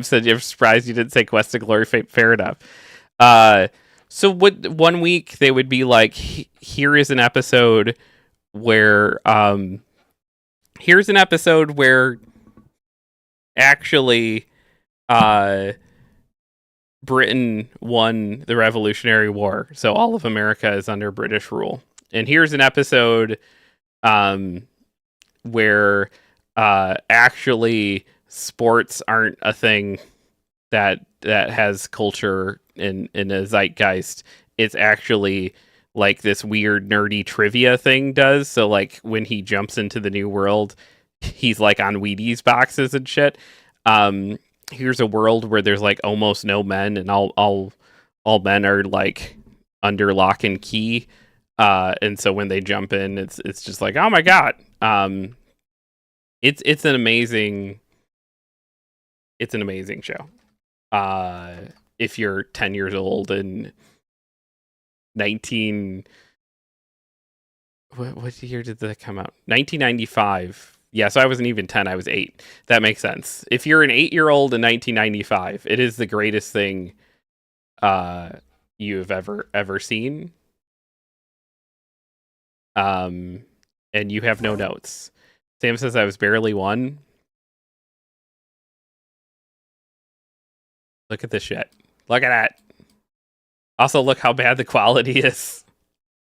A: said you're surprised you didn't say Quest to Glory. Fair enough. So one week they would be like, here is an episode where actually Britain won the Revolutionary War, so all of America is under British rule. And here's an episode where actually sports aren't a thing that has culture in a zeitgeist. It's actually like this weird nerdy trivia thing does. So like when he jumps into the new world, he's like on Wheaties boxes and shit. Here's a world where there's like almost no men, and all men are like under lock and key. And so when they jump in, it's just like, oh my god. It's an amazing show. If you're 10 years old and what year did that come out? 1995. Yeah, so I wasn't even 10, I was 8. That makes sense. If you're an 8-year-old in 1995, it is the greatest thing you have ever seen. And you have no notes. Sam says I was barely 1. Look at this shit. Look at that. Also, look how bad the quality is.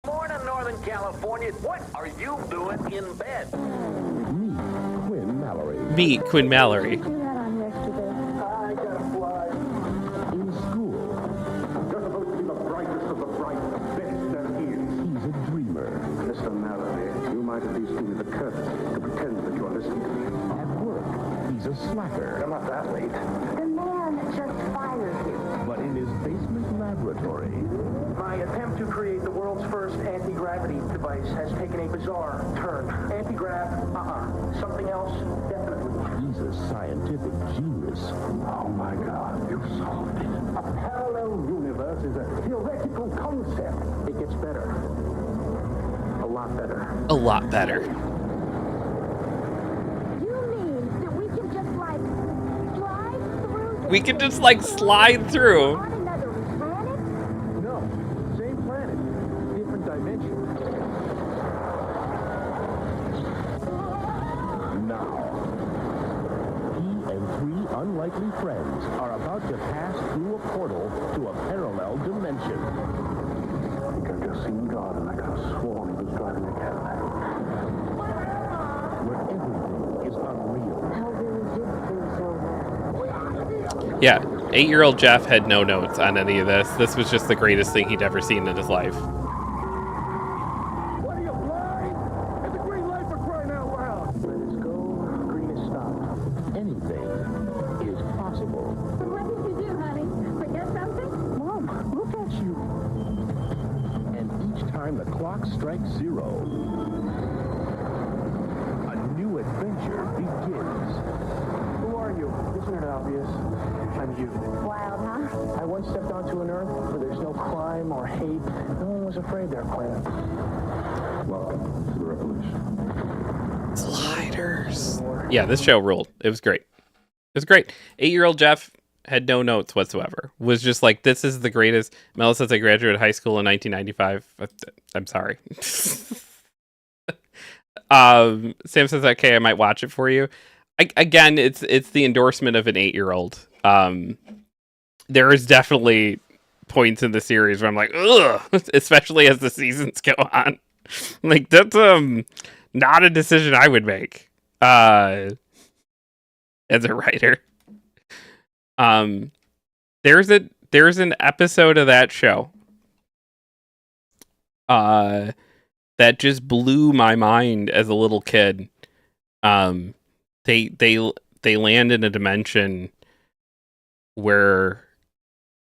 B: Morning, Northern California. What are you doing in bed?
A: Meet Quinn Mallory.
B: I gotta fly.
C: In school,
B: You're supposed to be the brightest of the bright, the best there is.
C: he's a dreamer.
B: Mr. Mallory, you might at least give me the courtesy to pretend that you're listening to me.
C: At work, he's a slacker.
B: I'm not that late.
D: The man just fired you.
C: But in his basement laboratory,
B: My attempt to create the world's first anti-gravity device has taken a bizarre turn. Anti-grav, something else, definitely.
C: he's a scientific genius.
B: Oh my God, you solved it. A parallel universe is a theoretical concept. It gets better. A lot better.
A: A lot better.
D: You mean that we can just like slide through?
A: We can just like slide through.
D: On another planet?
B: No, same planet, different dimension.
C: Now, he and 3 unlikely friends are about to pass through a portal to a parallel dimension.
B: I think I've just seen God, and I could have sworn he was driving a Cadillac.
C: Where everything is unreal.
D: How really did things over?
A: Yeah, 8-year-old Jeff had no notes on any of this. This was just the greatest thing he'd ever seen in his life.
B: What are you, blind? It's a green light for crying out loud. Let us go. Green is stopped.
C: Anything is possible.
D: What did you do, honey? Forget something?
B: Mom, look at you.
C: And each time the clock strikes 0, a new adventure begins.
B: Who are you? Isn't it obvious? I'm you.
D: Wild, huh?
B: I once stepped onto an earth where there's no crime or hate. No one was afraid there, Quinn. Welcome to the revolution.
A: Sliders. Yeah, this show ruled. It was great. It was great. 8-year-old Jeff had no notes whatsoever. Was just like, this is the greatest. Mel says I graduated high school in 1995. I'm sorry. Sam says, okay, I might watch it for you. Again, it's the endorsement of an 8-year-old. There is definitely points in the series where I'm like, ugh, especially as the seasons go on. Like, that's not a decision I would make as a writer. There's an episode of that show that just blew my mind as a little kid. They land in a dimension where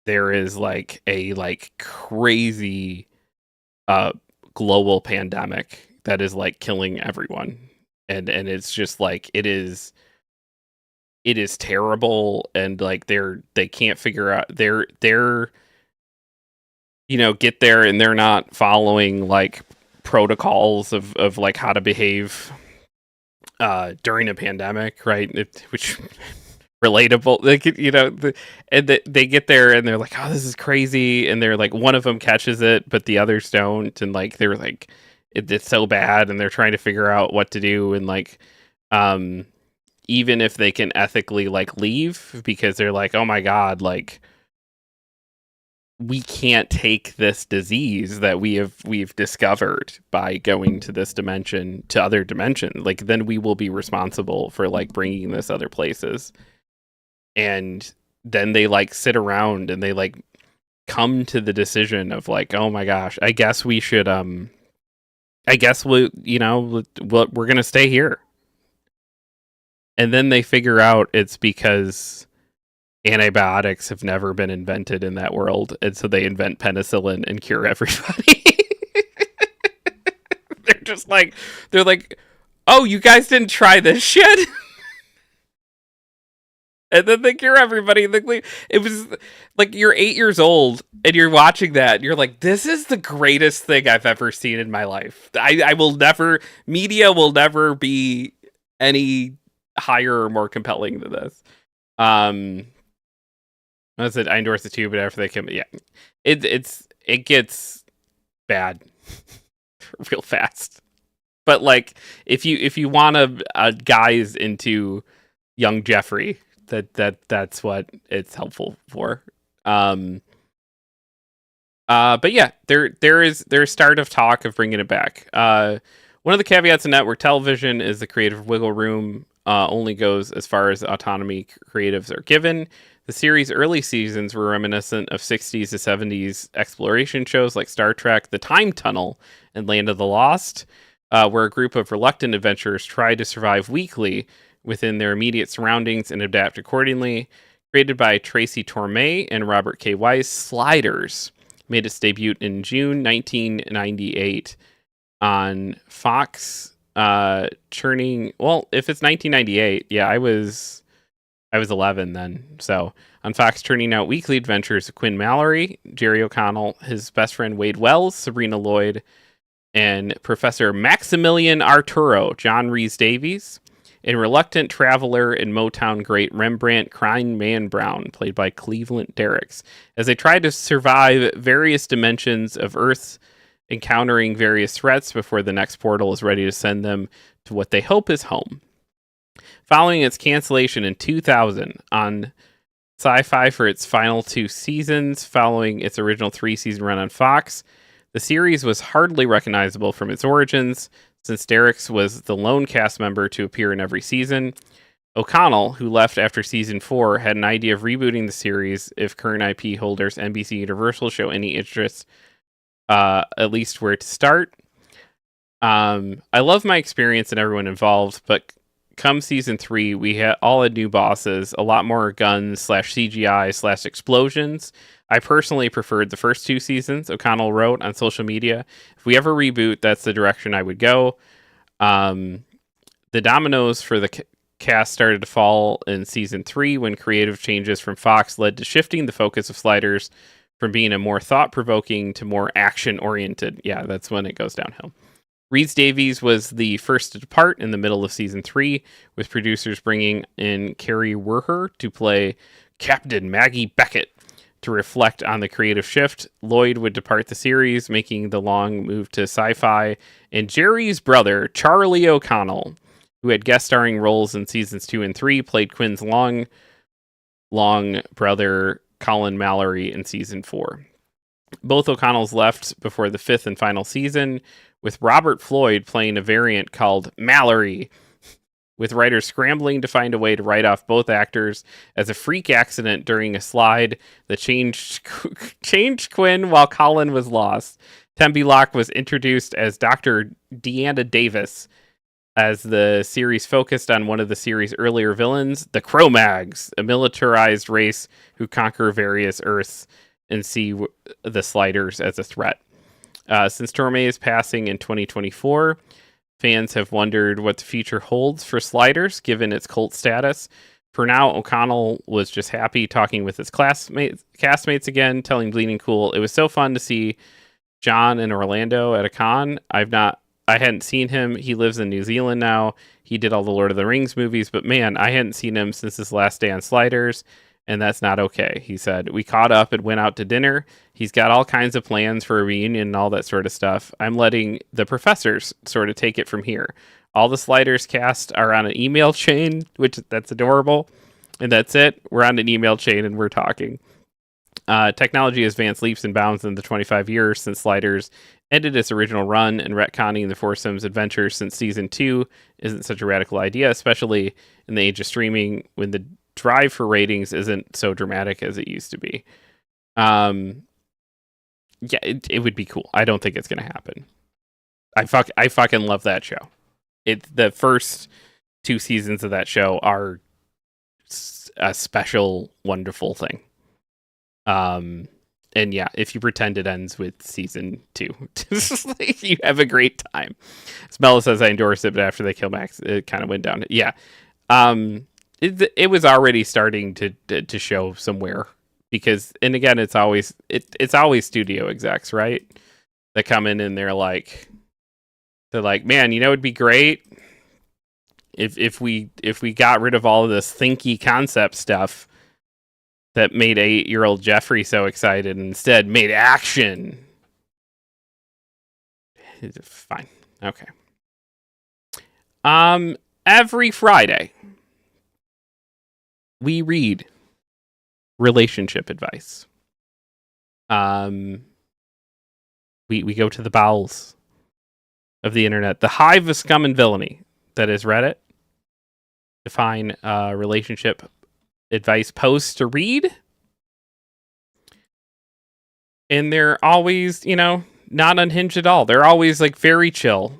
A: there is like a crazy global pandemic that is like killing everyone, and it's just like it is terrible, and like they can't figure out they're get there, and they're not following like protocols of like how to behave during a pandemic, right? Which relatable, like, and they get there and they're like, oh, this is crazy, and they're like, one of them catches it but the others don't, and like they're like, it's so bad, and they're trying to figure out what to do, and like even if they can ethically like leave, because they're like, oh my god, like we can't take this disease that we've discovered by going to this dimension, to other dimensions, like then we will be responsible for like bringing this other places. And then they like sit around and they like come to the decision of like, oh my gosh, I guess we should I guess we're gonna stay here. And then they figure out it's because antibiotics have never been invented in that world, and so they invent penicillin and cure everybody. they're like, oh, you guys didn't try this shit. And then they cure everybody. It was like, you're 8 years old and you're watching that, and you're like, this is the greatest thing I've ever seen in my life. Media will never be any higher or more compelling than this. I said I endorse it too, but after they come, yeah, it gets bad real fast. But like, if you want a guys into young Jeffrey, that's what it's helpful for. But yeah, there's start of talk of bringing it back. One of the caveats in network television is the creative wiggle room only goes as far as autonomy creatives are given. The series' early seasons were reminiscent of 60s to 70s exploration shows like Star Trek, The Time Tunnel, and Land of the Lost, where a group of reluctant adventurers tried to survive weekly within their immediate surroundings and adapt accordingly. Created by Tracy Torme and Robert K. Weiss, Sliders made its debut in June 1998 on Fox. If it's 1998, yeah, I was 11 then. So on Fox, turning out weekly adventures of Quinn Mallory, Jerry O'Connell, his best friend Wade Wells, Sabrina Lloyd, and Professor Maximilian Arturo, John Rhys Davies, and reluctant traveler and Motown great Rembrandt Crying Man Brown, played by Cleveland Derricks, as they try to survive various dimensions of Earth, encountering various threats before the next portal is ready to send them to what they hope is home. Following its cancellation in 2000 on Sci-Fi for its final 2 seasons, following its original 3-season run on Fox, the series was hardly recognizable from its origins, since Derricks was the lone cast member to appear in every season. O'Connell, who left after season 4, had an idea of rebooting the series if current IP holders NBC Universal show any interest, at least where to start. I love my experience and everyone involved, but come season 3, we all had new bosses, a lot more guns /CGI /explosions. I personally preferred the first 2 seasons, O'Connell wrote on social media. If we ever reboot, that's the direction I would go. The dominoes for the cast started to fall in season 3 when creative changes from Fox led to shifting the focus of Sliders from being a more thought-provoking to more action-oriented. Yeah, that's when it goes downhill. Rhys Davies was the first to depart in the middle of season 3, with producers bringing in Carrie Werher to play Captain Maggie Beckett. To reflect on the creative shift, Lloyd would depart the series, making the long move to sci-fi, and Jerry's brother, Charlie O'Connell, who had guest starring roles in seasons 2 and 3, played Quinn's long brother, Colin Mallory, in season 4. Both O'Connells left before the 5th and final season, with Robert Floyd playing a variant called Mallory, with writers scrambling to find a way to write off both actors as a freak accident during a slide that changed Quinn while Colin was lost. Tempe Locke was introduced as Dr. Deanna Davis, as the series focused on one of the series' earlier villains, the Cro-Mags, a militarized race who conquer various Earths and see the Sliders as a threat. Since Torme's passing in 2024, fans have wondered what the future holds for Sliders, given its cult status. For now, O'Connell was just happy talking with his castmates again, telling Bleeding Cool, "It was so fun to see John in Orlando at a con. I hadn't seen him. He lives in New Zealand now. He did all the Lord of the Rings movies, but man, I hadn't seen him since his last day on Sliders, and that's not okay." He said, "We caught up and went out to dinner. He's got all kinds of plans for a reunion and all that sort of stuff. I'm letting the professors sort of take it from here. All the Sliders cast are on an email chain," which that's adorable. "And that's it. We're on an email chain and we're talking." Technology has advanced leaps and bounds in the 25 years since Sliders ended its original run, and retconning the foursome's adventures since season 2 isn't such a radical idea, especially in the age of streaming when the drive for ratings isn't so dramatic as it used to be. Yeah, it would be cool. I don't think it's going to happen. I fucking love that show. The first 2 seasons of that show are a special, wonderful thing. And yeah, if you pretend it ends with season 2, you have a great time. Smella says I endorse it, but after they kill Max, it kind of went down. Yeah. It was already starting to show somewhere, because, and again, it's always studio execs, right? That come in and they're like, man, it'd be great if we got rid of all of this thinky concept stuff that made 8-year-old Jeffrey so excited, and instead made action. Fine. Okay. Every Friday, we read relationship advice. We go to the bowels of the internet, the hive of scum and villainy that is Reddit, to find relationship advice posts to read. And they're always, not unhinged at all. They're always like very chill,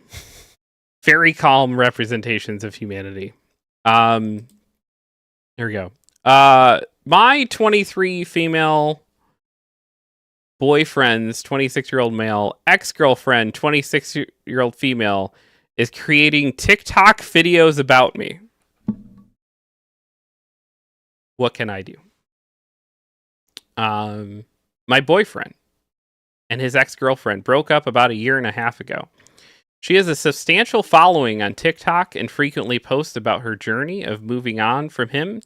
A: very calm representations of humanity. Here we go. My 23 female boyfriend's 26-year-old male ex-girlfriend, 26-year-old female, is creating TikTok videos about me. What can I do? My boyfriend and his ex-girlfriend broke up about 1.5 years ago. She has a substantial following on TikTok and frequently posts about her journey of moving on from him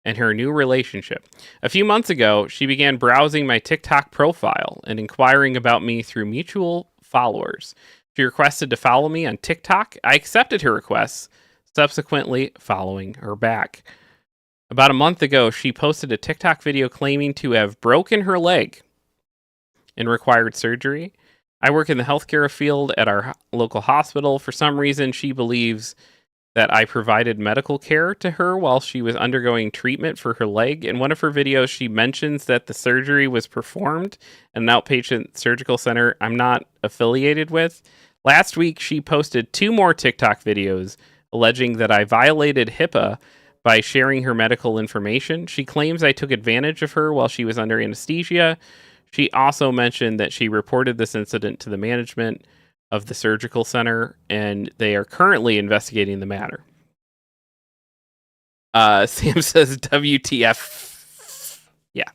A: and her new relationship. A few months ago, she began browsing my TikTok profile and inquiring about me through mutual followers. She requested to follow me on TikTok. I accepted her requests, subsequently following her back. About a month ago, she posted a TikTok video claiming to have broken her leg and required surgery. I work in the healthcare field at our local hospital. For some reason, she believes that I provided medical care to her while she was undergoing treatment for her leg. In one of her videos, she mentions that the surgery was performed at an outpatient surgical center I'm not affiliated with. Last week, she posted 2 more TikTok videos alleging that I violated HIPAA by sharing her medical information. She claims I took advantage of her while she was under anesthesia. She also mentioned that she reported this incident to the management of the surgical center, and they are currently investigating the matter. Sam says, WTF. Yeah.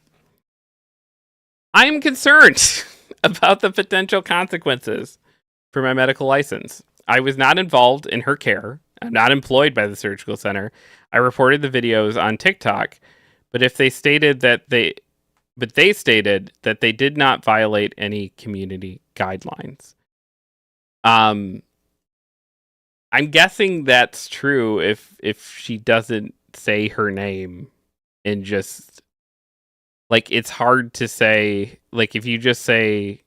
A: I am concerned about the potential consequences for my medical license. I was not involved in her care. I'm not employed by the surgical center. I reported the videos on TikTok, but if they stated that they stated that they did not violate any community guidelines. I'm guessing that's true if she doesn't say her name and just like it's hard to say like if you just say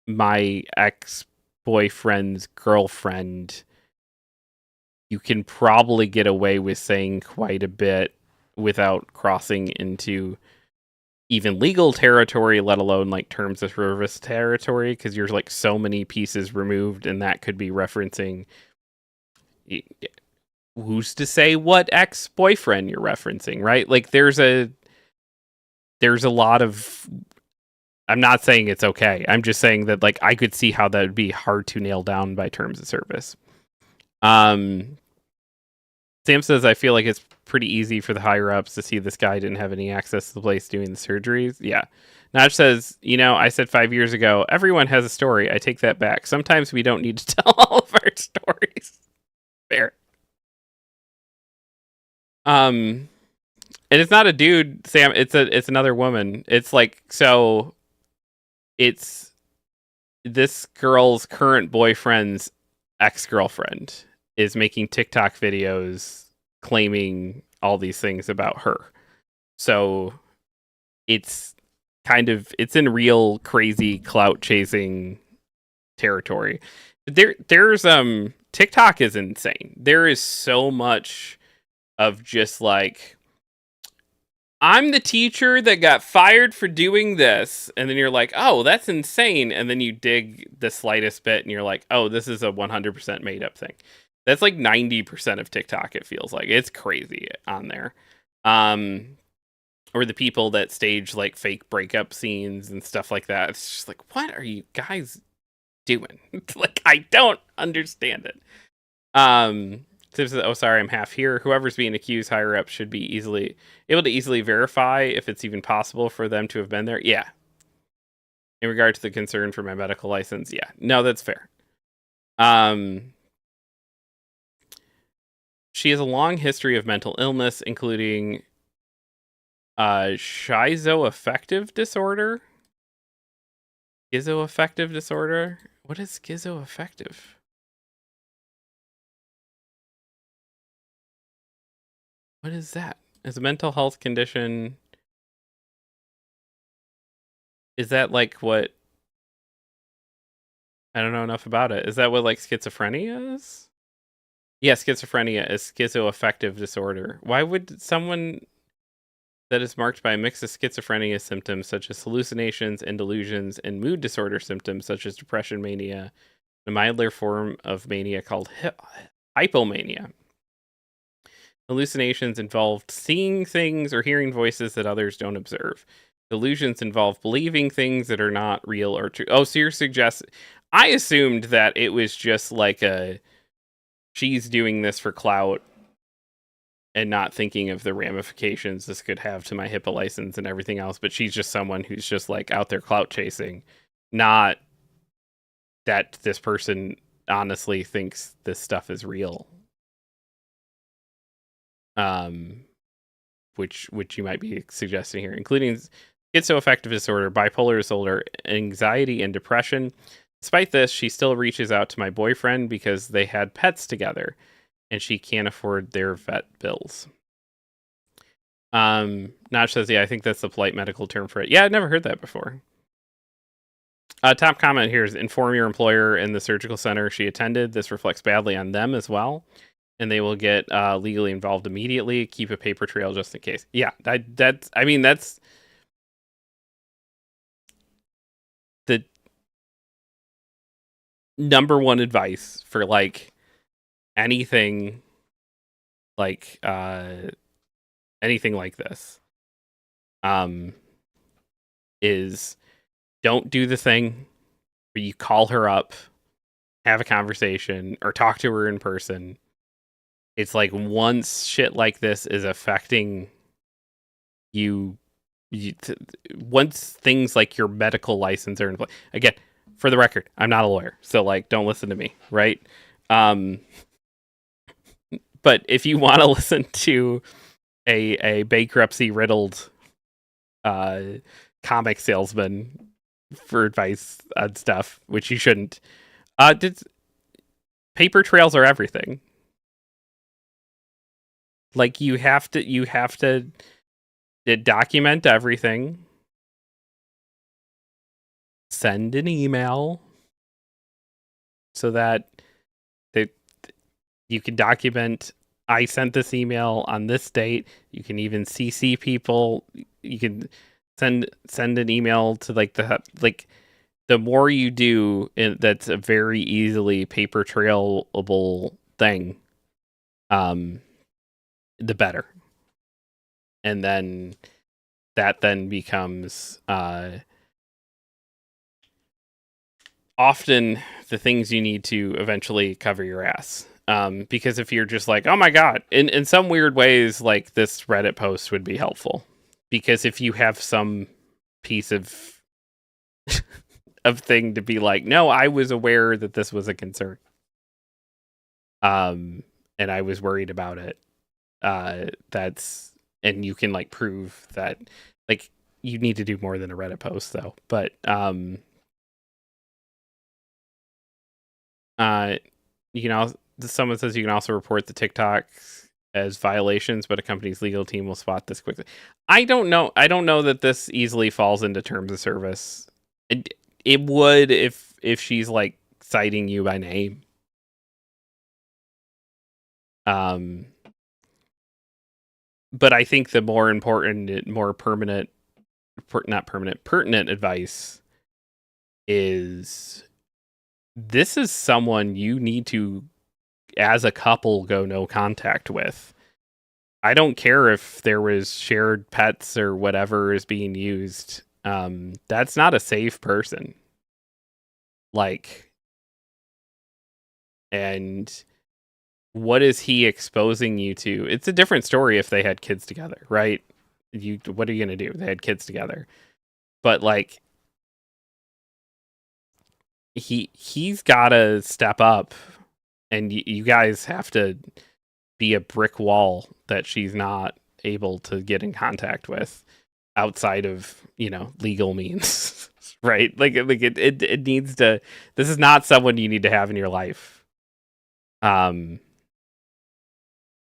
A: my ex-boyfriend's girlfriend, you can probably get away with saying quite a bit without crossing into even legal territory, let alone like terms of service territory, because you're like so many pieces removed, and that could be referencing. Who's to say what ex-boyfriend you're referencing, right? Like there's a lot of. I'm not saying it's okay. I'm just saying that like I could see how that would be hard to nail down by terms of service. Sam says, I feel like it's pretty easy for the higher ups to see this guy didn't have any access to the place doing the surgeries. Yeah. Notch says, I said 5 years ago, everyone has a story. I take that back. Sometimes we don't need to tell all of our stories. Fair. And it's not a dude, Sam. It's another woman. It's like, so it's this girl's current boyfriend's ex-girlfriend is making TikTok videos claiming all these things about her. So it's in real crazy clout chasing territory. There's TikTok is insane. There is so much of just like, I'm the teacher that got fired for doing this. And then you're like, oh, that's insane. And then you dig the slightest bit and you're like, oh, this is a 100% made up thing. That's like 90% of TikTok, it feels like. It's crazy on there. Or the people that stage like fake breakup scenes and stuff like that. It's just like, what are you guys doing? Like, I don't understand it. Tips says, oh, sorry, I'm half here. Whoever's being accused higher up should be able to easily verify if it's even possible for them to have been there. Yeah. In regard to the concern for my medical license, yeah. No, that's fair. She has a long history of mental illness, including schizoaffective disorder. Schizoaffective disorder? What is schizoaffective? What is that? Is a mental health condition. Is that like what? I don't know enough about it. Is that what like schizophrenia is? Yeah, schizophrenia is schizoaffective disorder. Why would someone that is marked by a mix of schizophrenia symptoms such as hallucinations and delusions and mood disorder symptoms such as depression, mania, a milder form of mania called hypomania? Hallucinations involved seeing things or hearing voices that others don't observe. Delusions involve believing things that are not real or true. Oh, so you're suggesting... I assumed that it was just like she's doing this for clout and not thinking of the ramifications this could have to my HIPAA license and everything else, but she's just someone who's just like out there clout chasing, not that this person honestly thinks this stuff is real. Which you might be suggesting here, including schizoaffective disorder, bipolar disorder, anxiety, and depression. Despite this, she still reaches out to my boyfriend because they had pets together and she can't afford their vet bills. Notch says, yeah, I think that's the polite medical term for it. Yeah, I'd never heard that before. Top comment here is inform your employer in the surgical center she attended. This reflects badly on them as well. And they will get legally involved immediately. Keep a paper trail just in case. Yeah, that's the number one advice for like anything like this. Is don't do the thing where you call her up, have a conversation, or talk to her in person. It's like once shit like this is affecting you once things like your medical license are in place. Again, for the record, I'm not a lawyer, so like, don't listen to me, right? Um, but if you want to listen to a bankruptcy riddled comic salesman for advice on stuff, which you shouldn't, paper trails are everything. Like you have to document everything, send an email so that you can document, I sent this email on this date. You can even CC people. You can send an email to the more you do, that's a very easily paper trailable thing, the better. And then that then becomes often the things you need to eventually cover your ass. Because if you're just like, oh my God, in some weird ways, like this Reddit post would be helpful. Because if you have some piece of thing to be like, no, I was aware that this was a concern. And I was worried about it. And you can like prove that, like, you need to do more than a Reddit post though. But, you know, someone says you can also report the TikTok as violations, but a company's legal team will spot this quickly. I don't know that this easily falls into terms of service. It would if she's like citing you by name. But I think the more important, more pertinent advice is, this is someone you need to, as a couple, go no contact with. I don't care if there was shared pets or whatever is being used. That's not a safe person. Like, and what is he exposing you to? It's a different story if they had kids together, right? What are you gonna do? They had kids together, but like, he's gotta step up, and you guys have to be a brick wall that she's not able to get in contact with outside of, you know, legal means. Right? Like it needs to, this is not someone you need to have in your life.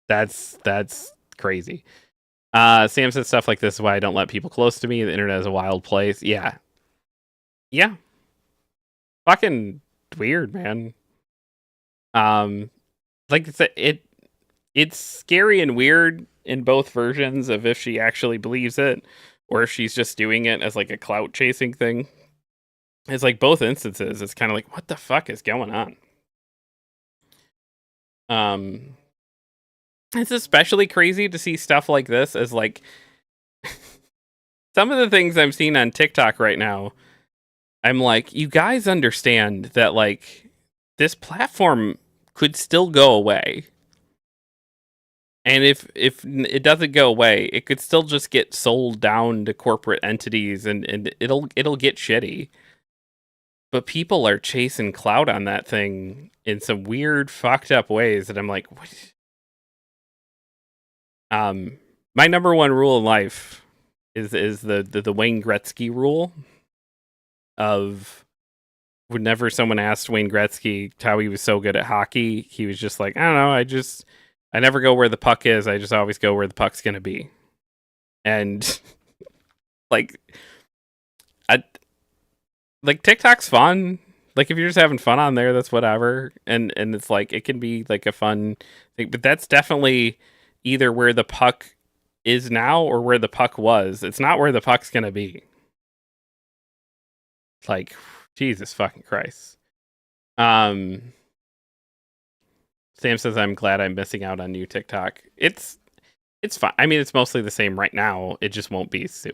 A: That's crazy. Sam says stuff like, this is why I don't let people close to me. The internet is a wild place. Yeah. Fucking weird, man. Like it's scary and weird in both versions of if she actually believes it or if she's just doing it as like a clout chasing thing. It's like both instances. It's kind of like, what the fuck is going on? It's especially crazy to see stuff like this as like some of the things I'm seeing on TikTok right now. I'm like, you guys understand that like this platform could still go away. And if it doesn't go away, it could still just get sold down to corporate entities and it'll get shitty. But people are chasing clout on that thing in some weird, fucked up ways that I'm like, what? My number one rule in life is the Wayne Gretzky rule of, whenever someone asked Wayne Gretzky how he was so good at hockey, he was just like, I don't know, I never go where the puck is, I just always go where the puck's gonna be. And like, TikTok's fun. Like, if you're just having fun on there, that's whatever. And it's like, it can be like a fun thing, but that's definitely either where the puck is now or where the puck was. It's not where the puck's gonna be. Like, Jesus fucking Christ. Sam says, I'm glad I'm missing out on new TikTok. It's fine. I mean, it's mostly the same right now. It just won't be soon.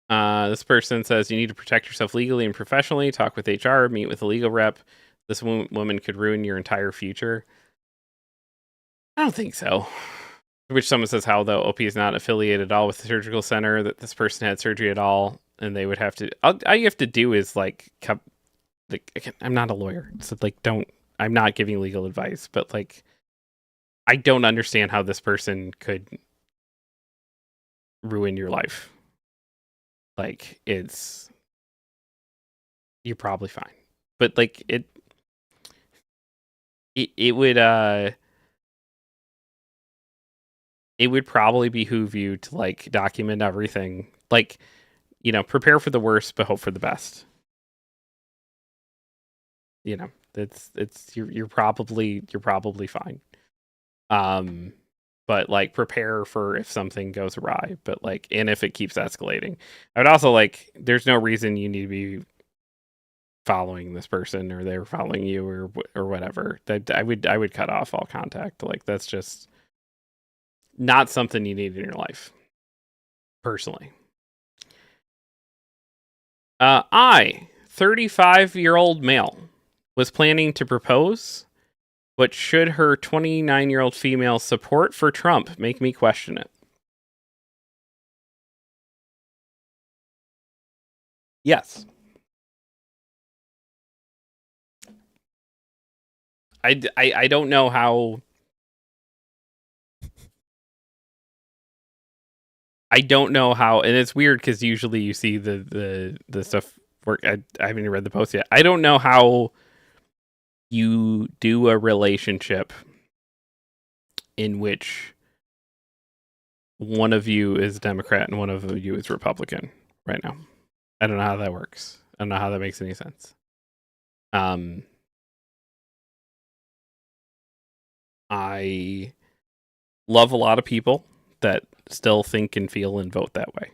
A: This person says, you need to protect yourself legally and professionally. Talk with HR, meet with a legal rep. This woman could ruin your entire future. I don't think so. Which someone says how the OP is not affiliated at all with the surgical center, that this person had surgery at all, and they would have to. All you have to do is like, again, I'm not a lawyer, so like, don't. I'm not giving legal advice, but like, I don't understand how this person could ruin your life. Like, you're probably fine, but like it would it would probably behoove you to like document everything, like, prepare for the worst but hope for the best. You're probably fine. But like, prepare for if something goes awry, but like, and if it keeps escalating. I would also like, there's no reason you need to be following this person or they're following you or whatever. That I would cut off all contact. Like, that's just not something you need in your life, personally. 35-year-old male, was planning to propose, but should her 29-year-old female support for Trump make me question it? Yes. I don't know how. I don't know how, and it's weird because usually you see the stuff work. I haven't even read the post yet. I don't know how you do a relationship in which one of you is Democrat and one of you is Republican right now. I don't know how that works. I don't know how that makes any sense. I love a lot of people that still think and feel and vote that way.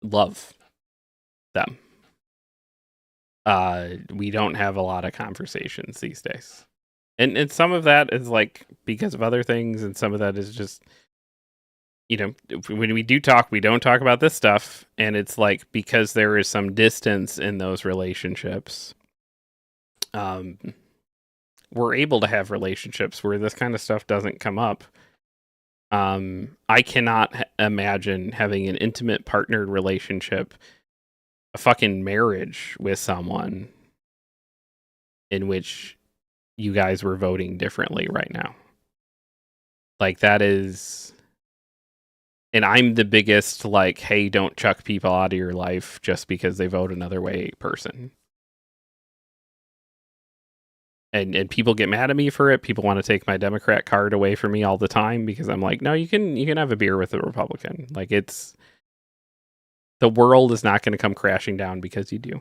A: Love them. We don't have a lot of conversations these days. And some of that is like because of other things, and some of that is just, when we do talk, we don't talk about this stuff, and it's like because there is some distance in those relationships. We're able to have relationships where this kind of stuff doesn't come up. I cannot imagine having an intimate partnered relationship, a fucking marriage with someone in which you guys were voting differently right now. Like, that is, and I'm the biggest like, hey, don't chuck people out of your life just because they vote another way person. And people get mad at me for it. People want to take my Democrat card away from me all the time because I'm like, no, you can have a beer with a Republican. Like, the world is not going to come crashing down because you do.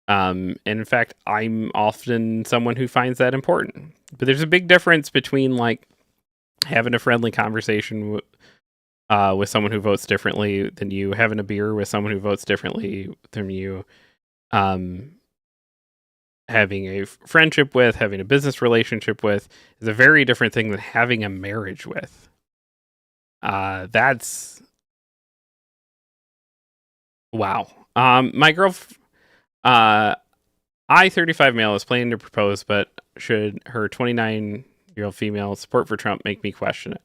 A: And in fact, I'm often someone who finds that important. But there's a big difference between like having a friendly conversation with someone who votes differently than you, having a beer with someone who votes differently than you, having a friendship with, having a business relationship with, is a very different thing than having a marriage with. That's wow. My girl, I 35 male is planning to propose, but should her 29-year-old female support for Trump make me question it?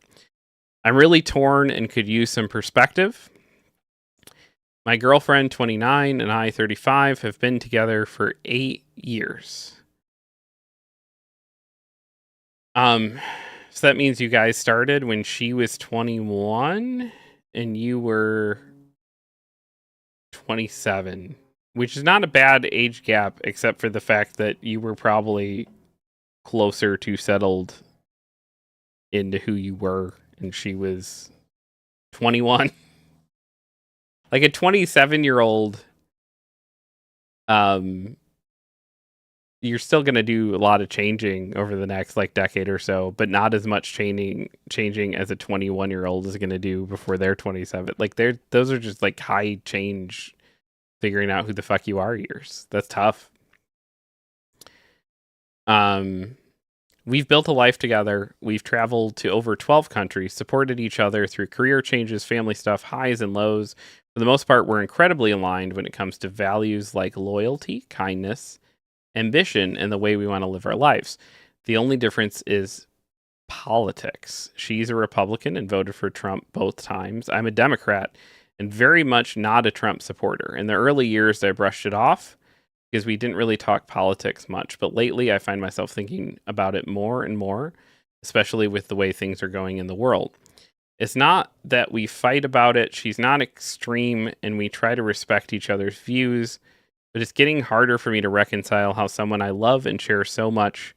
A: I'm really torn and could use some perspective. My girlfriend, 29, and I, 35, have been together for 8 years. So that means you guys started when she was 21 and you were 27, which is not a bad age gap, except for the fact that you were probably closer to settled into who you were, and she was 21. Like a 27-year-old, you're still going to do a lot of changing over the next like decade or so, but not as much changing as a 21-year-old is going to do before they're 27. Like those are just like high change, figuring out who the fuck you are years. That's tough. We've built a life together. We've traveled to over 12 countries, supported each other through career changes, family stuff, highs and lows. For the most part, we're incredibly aligned when it comes to values like loyalty, kindness, ambition, and the way we want to live our lives. The only difference is politics. She's a Republican and voted for Trump both times. I'm a Democrat and very much not a Trump supporter. In the early years, I brushed it off because we didn't really talk politics much. But lately, I find myself thinking about it more and more, especially with the way things are going in the world. It's not that we fight about it. She's not extreme, and we try to respect each other's views. But it's getting harder for me to reconcile how someone I love and share so much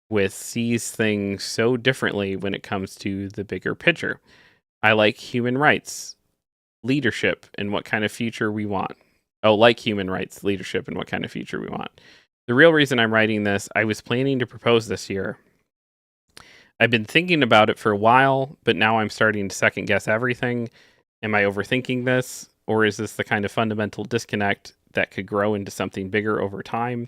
A: with sees things so differently when it comes to the bigger picture. I like human rights, leadership, and what kind of future we want. Oh, like human rights, leadership, and what kind of future we want. The real reason I'm writing this, I was planning to propose this year. I've been thinking about it for a while, but now I'm starting to second guess everything. Am I overthinking this? Or is this the kind of fundamental disconnect that could grow into something bigger over time?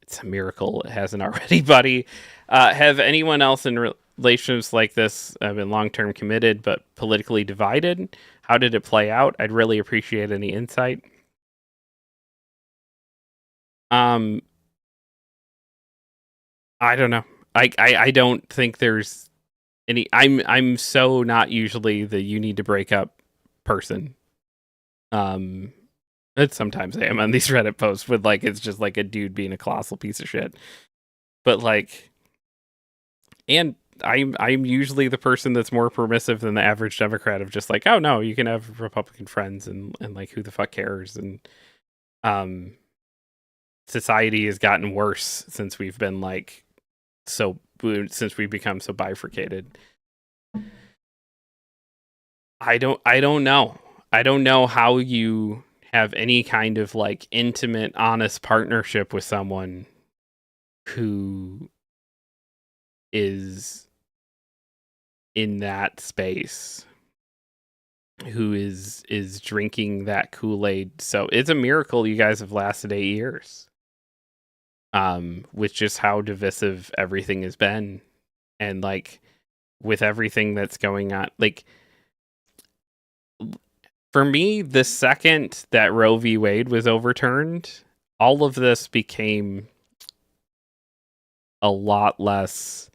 A: It's a miracle it hasn't already, buddy. Have anyone else in relationships like this been long-term committed but politically divided? How did it play out? I'd really appreciate any insight. I don't know. I don't think there's any. I'm so not usually the you need to break up person. But sometimes I am on these Reddit posts with like it's just like a dude being a colossal piece of shit. But like, and I'm usually the person that's more permissive than the average Democrat of just like, oh no, you can have Republican friends and like who the fuck cares, and society has gotten worse since we've been like since we've become so bifurcated. I don't know. I don't know how you have any kind of like intimate, honest partnership with someone who is in that space, who is drinking that Kool-Aid. So it's a miracle you guys have lasted 8 years. With just how divisive everything has been, and like with everything that's going on, like for me, the second that Roe v. Wade was overturned, all of this became a lot less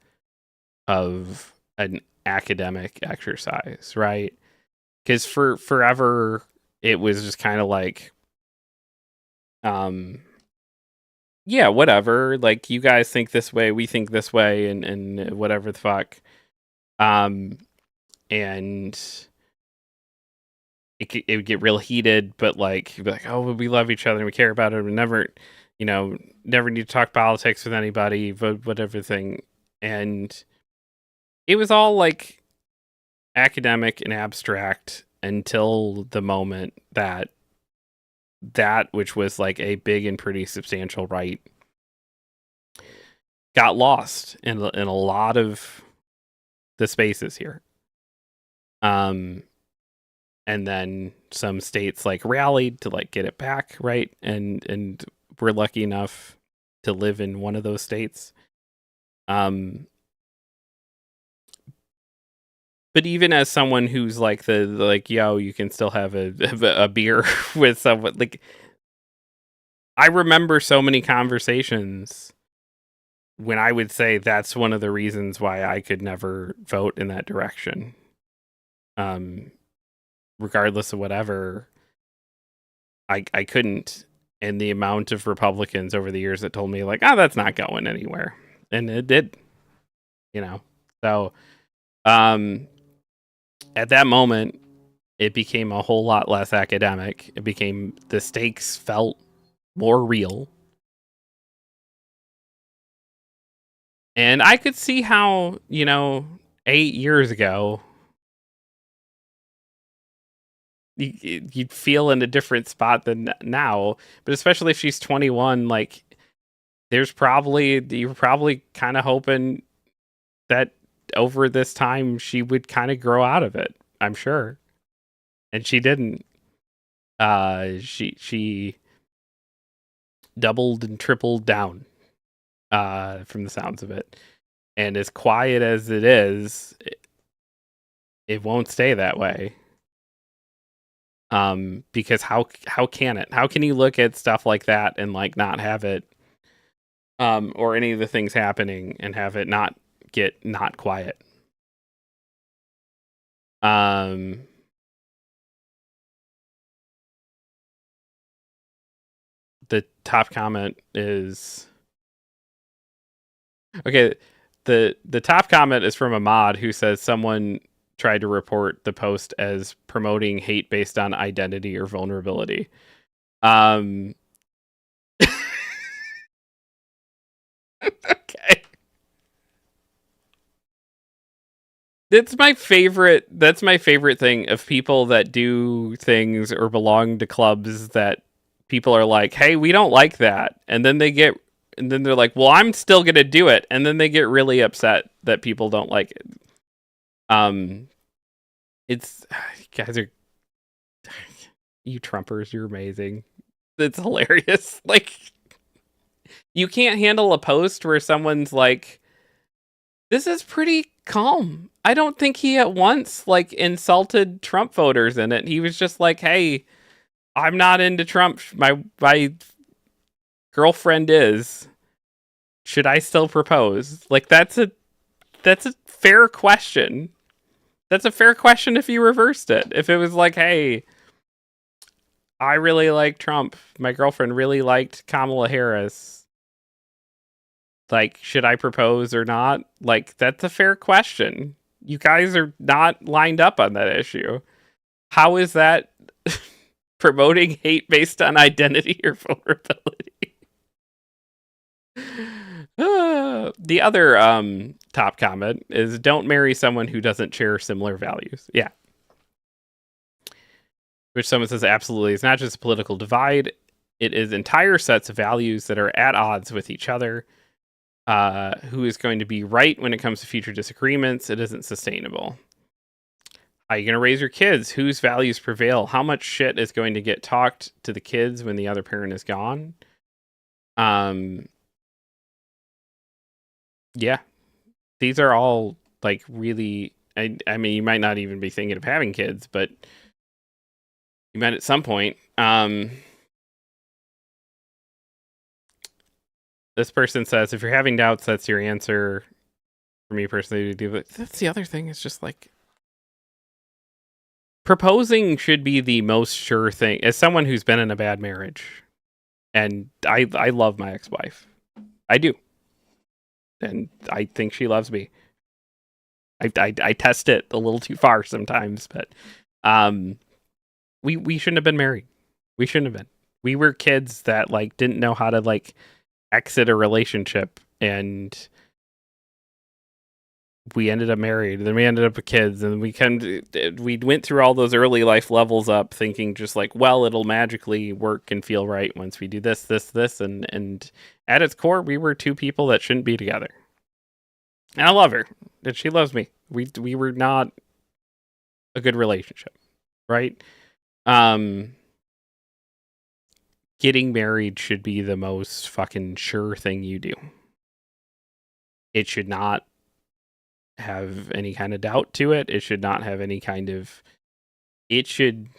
A: of an academic exercise, right? Because for forever it was just kind of like, yeah, whatever. Like you guys think this way, we think this way, and whatever the fuck. And it would get real heated, but like you'd be like, oh, we love each other and we care about it. We never, never need to talk politics with anybody, but whatever thing. And it was all like academic and abstract until the moment that which was like a big and pretty substantial right got lost in a lot of the spaces here. And then some states like rallied to like get it back, right? And we're lucky enough to live in one of those states. But even as someone who's like yo, you can still have a beer with someone, like I remember so many conversations when I would say that's one of the reasons why I could never vote in that direction. Regardless of whatever, I couldn't. And the amount of Republicans over the years that told me like, oh, that's not going anywhere. And it did, So, at that moment, it became a whole lot less academic. It became, the stakes felt more real. And I could see how, 8 years ago, you'd feel in a different spot than now. But especially if she's 21, like, you're probably kind of hoping that over this time she would kind of grow out of it, I'm sure. And she didn't. She doubled and tripled down, from the sounds of it. And as quiet as it is, it won't stay that way. Because how can it? How can you look at stuff like that and like not have it, or any of the things happening and have it not get not quiet. The top comment is okay. The top comment is from a mod who says someone tried to report the post as promoting hate based on identity or vulnerability. Okay. That's my favorite thing of people that do things or belong to clubs that people are like, "Hey, we don't like that." And then they're like, "Well, I'm still going to do it." And then they get really upset that people don't like it. It's you guys are you Trumpers, you're amazing. It's hilarious. Like, you can't handle a post where someone's like, this is pretty calm. I don't think he at once like insulted Trump voters in it. He was just like, "Hey, I'm not into Trump. My girlfriend is. Should I still propose?" Like that's a fair question. That's a fair question if you reversed it. If it was like, "Hey, I really like Trump. My girlfriend really liked Kamala Harris. Like, should I propose or not?" Like, that's a fair question. You guys are not lined up on that issue. How is that promoting hate based on identity or vulnerability? The other top comment is, don't marry someone who doesn't share similar values. Yeah. Which someone says absolutely. It's not just a political divide. It is entire sets of values that are at odds with each other. Who is going to be right when it comes to future disagreements? It isn't sustainable. How are you going to raise your kids? Whose values prevail? How much shit is going to get talked to the kids when the other parent is gone? Yeah, these are all like really. I mean, you might not even be thinking of having kids, but you might at some point. This person says, if you're having doubts, that's your answer. For me personally to do, but that's the other thing. It's just like proposing should be the most sure thing. As someone who's been in a bad marriage, and I love my ex-wife, I do, and I think she loves me. I test it a little too far sometimes, but we shouldn't have been married. We shouldn't have been. We were kids that like didn't know how to like exit a relationship, and we ended up married, and then we ended up with kids, and we went through all those early life levels up thinking just like, well, it'll magically work and feel right once we do this, and at its core, we were two people that shouldn't be together. And I love her, and she loves me. We were not a good relationship, right? Getting married should be the most fucking sure thing you do. It should not have any kind of doubt to it. It should not have any kind of. It should.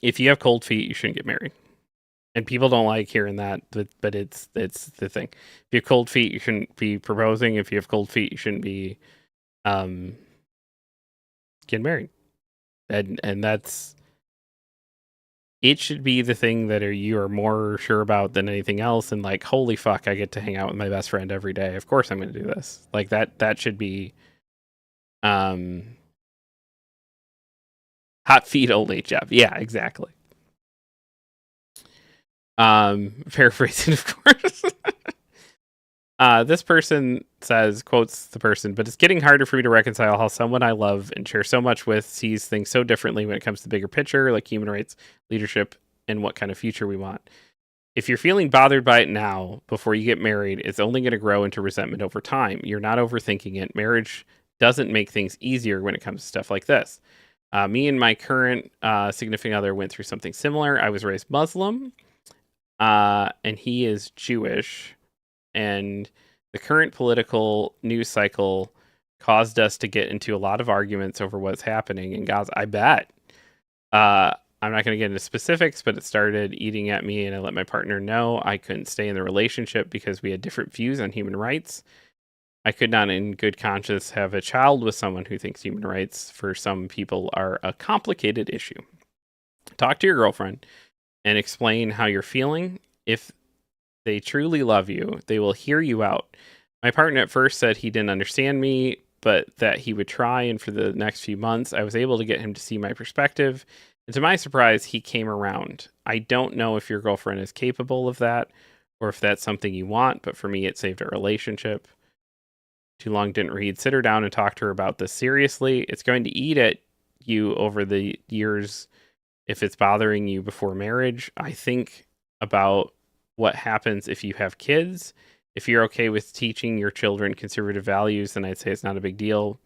A: If you have cold feet, you shouldn't get married. And people don't like hearing that, but it's the thing. If you have cold feet, you shouldn't be proposing. If you have cold feet, you shouldn't be getting married. And that's. It should be the thing that you are more sure about than anything else. And like, holy fuck, I get to hang out with my best friend every day. Of course I'm going to do this. Like that should be, hot feet only, Jeff. Yeah, exactly. Paraphrasing, of course. This person says, quotes the person, but it's getting harder for me to reconcile how someone I love and share so much with sees things so differently when it comes to the bigger picture, like human rights, leadership, and what kind of future we want. If you're feeling bothered by it now, before you get married, it's only going to grow into resentment over time. You're not overthinking it. Marriage doesn't make things easier when it comes to stuff like this. Me and my current significant other went through something similar. I was raised Muslim, and he is Jewish. And the current political news cycle caused us to get into a lot of arguments over what's happening in Gaza. I bet. I'm not going to get into specifics, but it started eating at me, and I let my partner know I couldn't stay in the relationship because we had different views on human rights. I could not in good conscience have a child with someone who thinks human rights for some people are a complicated issue. Talk to your girlfriend and explain how you're feeling. If they truly love you, they will hear you out. My partner at first said he didn't understand me, but that he would try, and for the next few months, I was able to get him to see my perspective. And to my surprise, he came around. I don't know if your girlfriend is capable of that, or if that's something you want, but for me, it saved a relationship. Too long didn't read. Sit her down and talk to her about this seriously. It's going to eat at you over the years if it's bothering you before marriage. I think about what happens if you have kids. If you're okay with teaching your children conservative values, then I'd say it's not a big deal.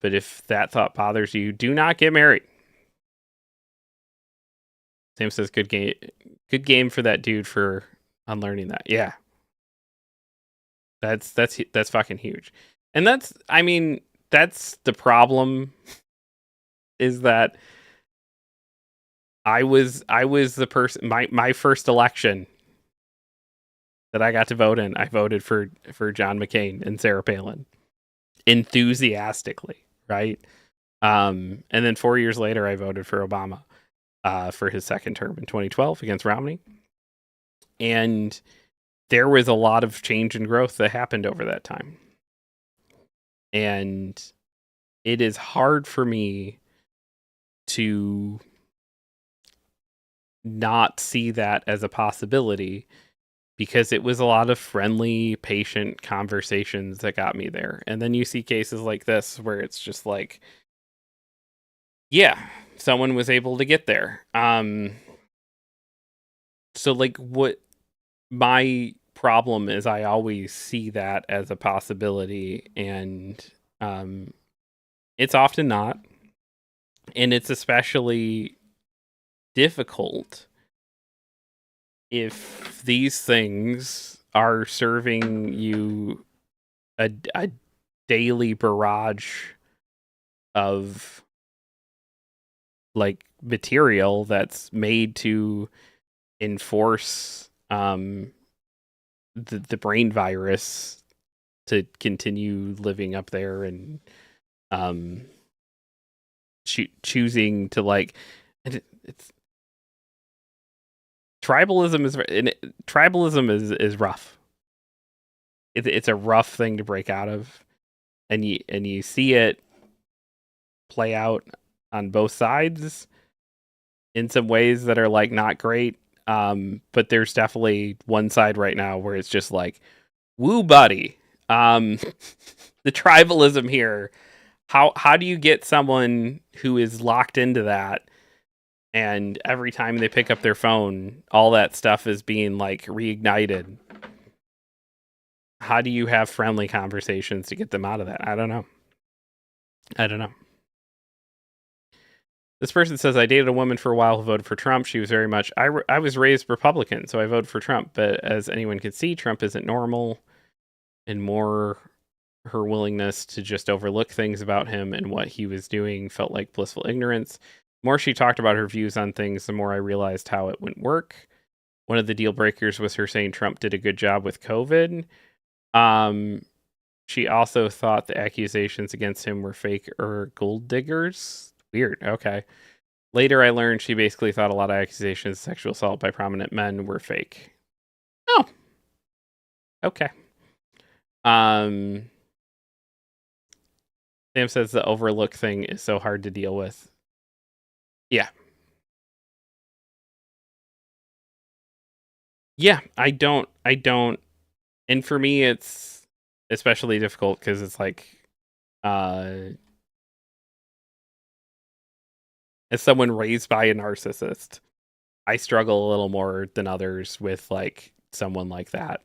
A: But if that thought bothers you, do not get married. Sam says, good game for that dude for unlearning that. Yeah. That's fucking huge. And that's the problem, is that I was the person, my first election that I got to vote in, I voted for John McCain and Sarah Palin enthusiastically, right? And then 4 years later, I voted for Obama for his second term in 2012 against Romney. And there was a lot of change and growth that happened over that time. And it is hard for me to not see that as a possibility, because it was a lot of friendly, patient conversations that got me there. And then you see cases like this where it's just like, yeah, someone was able to get there. So like, what my problem is, I always see that as a possibility, and it's often not. And it's especially difficult if these things are serving you a daily barrage of like material that's made to enforce the brain virus to continue living up there, and choosing to like, it's tribalism is rough. It's a rough thing to break out of, and you see it play out on both sides in some ways that are like not great. But there's definitely one side right now where it's just like, woo, buddy. The tribalism here. How do you get someone who is locked into that, and every time they pick up their phone, all that stuff is being like reignited? How do you have friendly conversations to get them out of that? I don't know. This person says, I dated a woman for a while who voted for Trump. She was very much, I was raised Republican, so I voted for Trump. But as anyone can see, Trump isn't normal, and more her willingness to just overlook things about him and what he was doing felt like blissful ignorance. The more she talked about her views on things, the more I realized how it wouldn't work. One of the deal breakers was her saying Trump did a good job with COVID. She also thought the accusations against him were fake or gold diggers. Weird. Okay. Later, I learned she basically thought a lot of accusations of sexual assault by prominent men were fake. Oh. Okay. Sam says the overlook thing is so hard to deal with. Yeah. Yeah, I don't. And for me, it's especially difficult because it's like, as someone raised by a narcissist, I struggle a little more than others with like someone like that.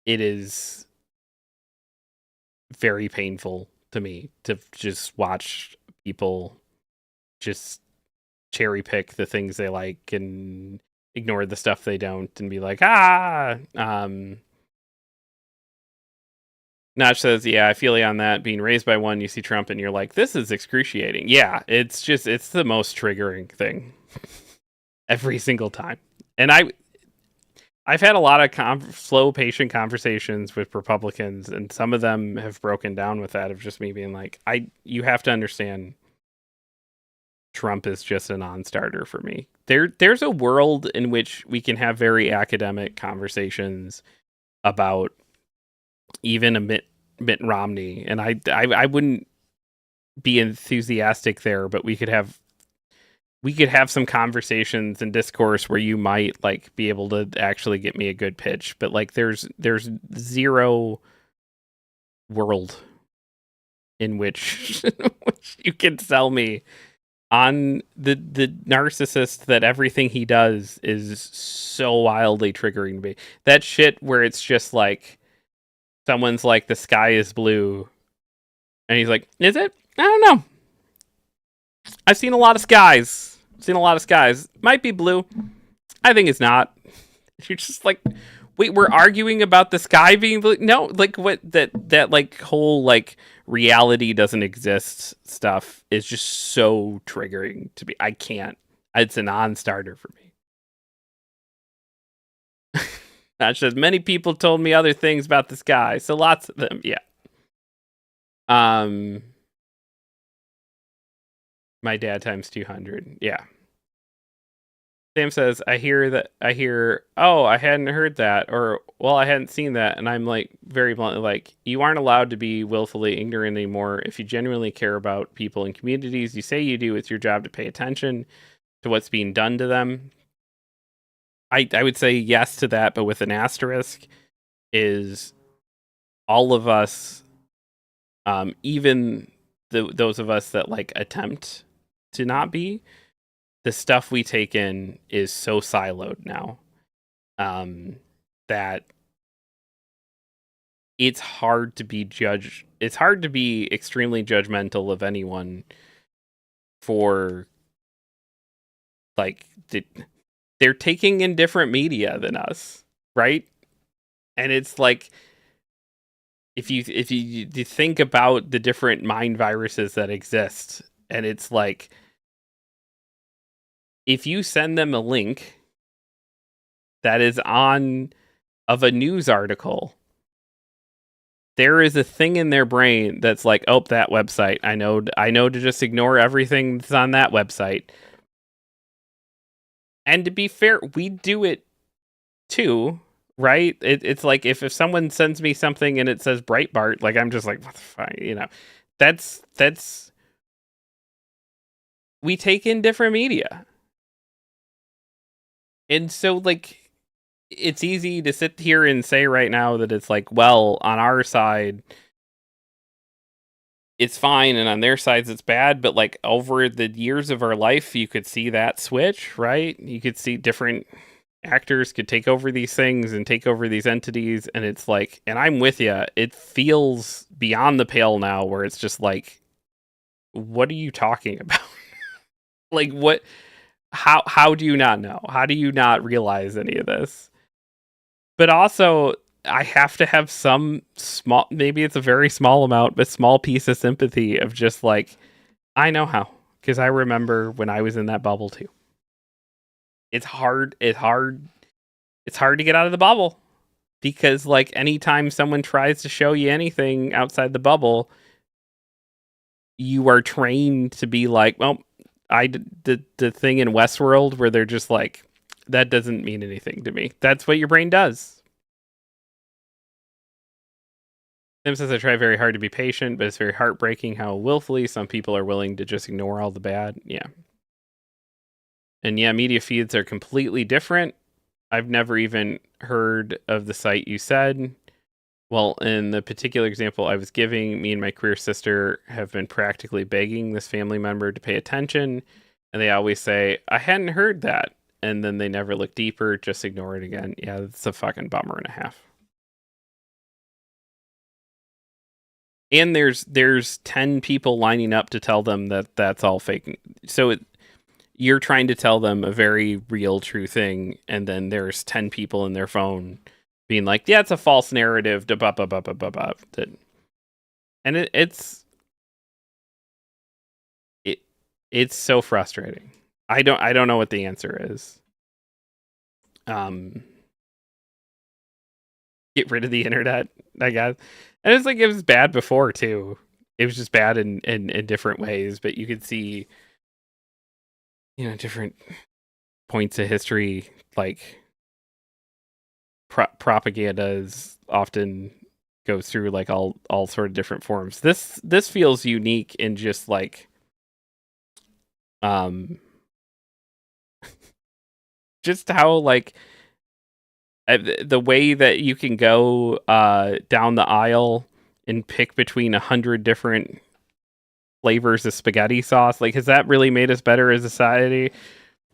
A: It is very painful to me to just watch people just cherry pick the things they like and ignore the stuff they don't, and be like, Notch says, yeah, I feel you on that. Being raised by one, you see Trump and you're like, this is excruciating. Yeah, it's the most triggering thing every single time. And I I've had a lot of slow, patient conversations with Republicans, and some of them have broken down with that of just me being like, you have to understand, Trump is just a non-starter for me. There's a world in which we can have very academic conversations about even a Mitt Romney, and I wouldn't be enthusiastic there, but we could have some conversations and discourse where you might like be able to actually get me a good pitch, but like there's zero world in which which you can sell me on the narcissist that everything he does is so wildly triggering to me. That shit where it's just like someone's like, the sky is blue, and he's like, is it? I don't know. I've seen a lot of skies. Might be blue. I think it's not. You're just like, wait, we're arguing about the sky being blue? No, like what that like whole like reality doesn't exist stuff is just so triggering to me. I can't. It's a non-starter for me. Not just many people told me other things about the sky, so lots of them, yeah. My dad times 200, yeah. Sam says, I hear, oh, I hadn't heard that, or, well, I hadn't seen that, and I'm like, very bluntly, like, you aren't allowed to be willfully ignorant anymore. If you genuinely care about people and communities, you say you do, it's your job to pay attention to what's being done to them. I would say yes to that, but with an asterisk, is all of us, even those of us that, like, attempt to not be, the stuff we take in is so siloed now that it's hard to be extremely judgmental of anyone for like they're taking in different media than us, right? And it's like if you think about the different mind viruses that exist, and it's like if you send them a link that is on of a news article, there is a thing in their brain that's like, oh, that website. I know to just ignore everything that's on that website. And to be fair, we do it too, right? It's like if someone sends me something and it says Breitbart, like I'm just like, what the fuck, you know? That's we take in different media. And so, like, it's easy to sit here and say right now that it's like, well, on our side, it's fine, and on their sides, it's bad. But, like, over the years of our life, you could see that switch, right? You could see different actors could take over these things and take over these entities. And it's like, and I'm with you, it feels beyond the pale now where it's just like, what are you talking about? Like, what? How do you not know? How do you not realize any of this? But also, I have to have some small, maybe it's a very small amount, but small piece of sympathy of just like, I know how, because I remember when I was in that bubble too. It's hard to get out of the bubble, because like anytime someone tries to show you anything outside the bubble, you are trained to be like, well, I did the thing in Westworld where they're just like, that doesn't mean anything to me. That's what your brain does. Tim says, I try very hard to be patient, but it's very heartbreaking how willfully some people are willing to just ignore all the bad. Yeah. And yeah, media feeds are completely different. I've never even heard of the site you said. Well, in the particular example I was giving, me and my queer sister have been practically begging this family member to pay attention, and they always say, I hadn't heard that, and then they never look deeper, just ignore it again. Yeah, it's a fucking bummer and a half. And there's 10 people lining up to tell them that that's all fake. So you're trying to tell them a very real, true thing, and then there's 10 people in their phone being like, yeah, it's a false narrative. And it's so frustrating. I don't know what the answer is. get rid of the internet, I guess. And it's like it was bad before too. It was just bad in different ways, but you could see, different points of history, like propaganda is often goes through like all sort of different forms. This feels unique in just like um just how like the way that you can go down the aisle and pick between 100 different flavors of spaghetti sauce. Like, has that really made us better as a society?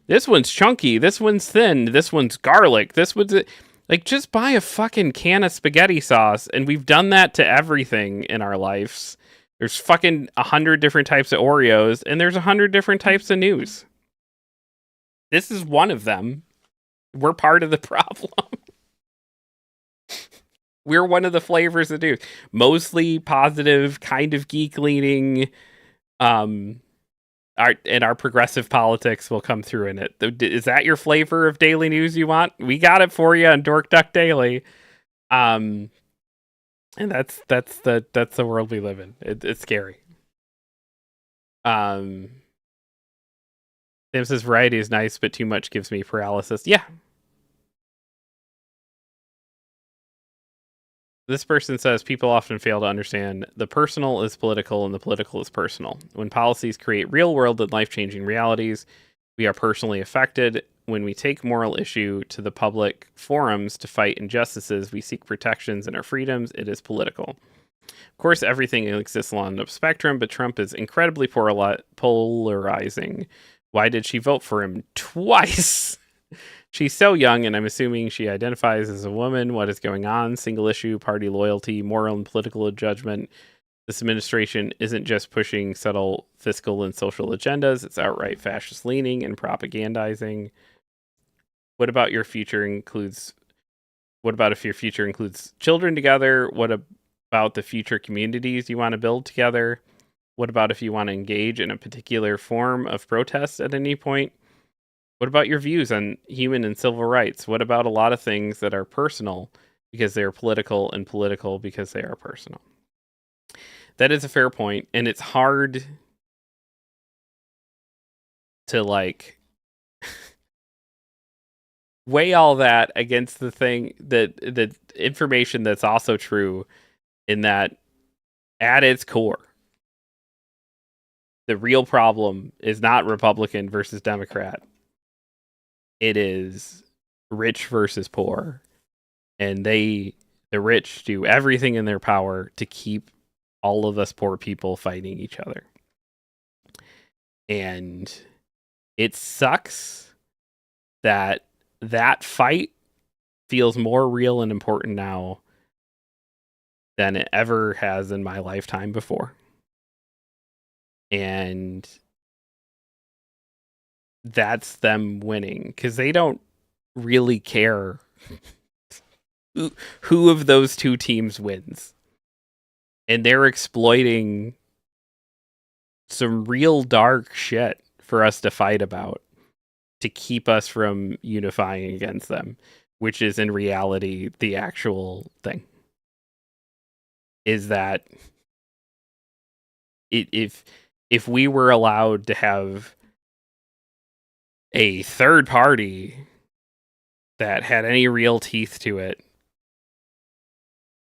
A: This one's chunky. This one's thin. This one's garlic. This one's like, just buy a fucking can of spaghetti sauce, and we've done that to everything in our lives. There's fucking 100 different types of Oreos, and there's 100 different types of news. This is one of them. We're part of the problem. We're one of the flavors of news. Mostly positive, kind of geek leaning. Our progressive politics will come through in it. Is that your flavor of daily news you want? We got it for you on Dork Duck Daily. And that's the world we live in. It's scary. Sam says variety is nice, but too much gives me paralysis. Yeah. This person says people often fail to understand the personal is political and the political is personal. When policies create real world and life changing realities, we are personally affected. When we take moral issue to the public forums to fight injustices, we seek protections in our freedoms. It is political. Of course, everything exists along the spectrum, but Trump is incredibly polarizing. Why did she vote for him twice? She's so young, and I'm assuming she identifies as a woman. What is going on? Single issue, party loyalty, moral and political judgment. This administration isn't just pushing subtle fiscal and social agendas, it's outright fascist leaning and propagandizing. What about if your future includes children together? What about the future communities you want to build together? What about if you want to engage in a particular form of protest at any point? What about your views on human and civil rights? What about a lot of things that are personal because they are political and political because they are personal? That is a fair point, and it's hard to like weigh all that against the thing that the information that's also true in that at its core, the real problem is not Republican versus Democrat. It is rich versus poor, and the rich do everything in their power to keep all of us poor people fighting each other. And it sucks that fight feels more real and important now than it ever has in my lifetime before. And that's them winning because they don't really care who of those two teams wins. And they're exploiting some real dark shit for us to fight about to keep us from unifying against them, which is in reality the actual thing. Is that if we were allowed to have a third party that had any real teeth to it,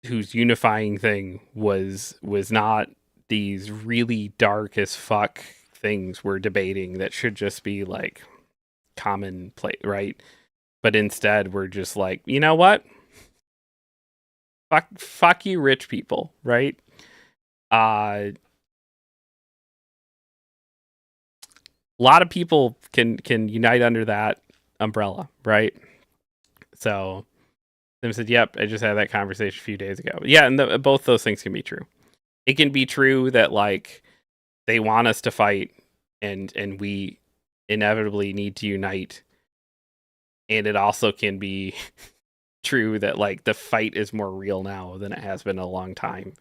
A: whose unifying thing was not these really dark as fuck things we're debating that should just be like commonplace, right? But instead we're just like, you know what? Fuck you rich people, right? A lot of people can unite under that umbrella, right? So Tim said, yep, I just had that conversation a few days ago. Yeah, and both those things can be true. It can be true that like they want us to fight and we inevitably need to unite. And it also can be true that like the fight is more real now than it has been in a long time.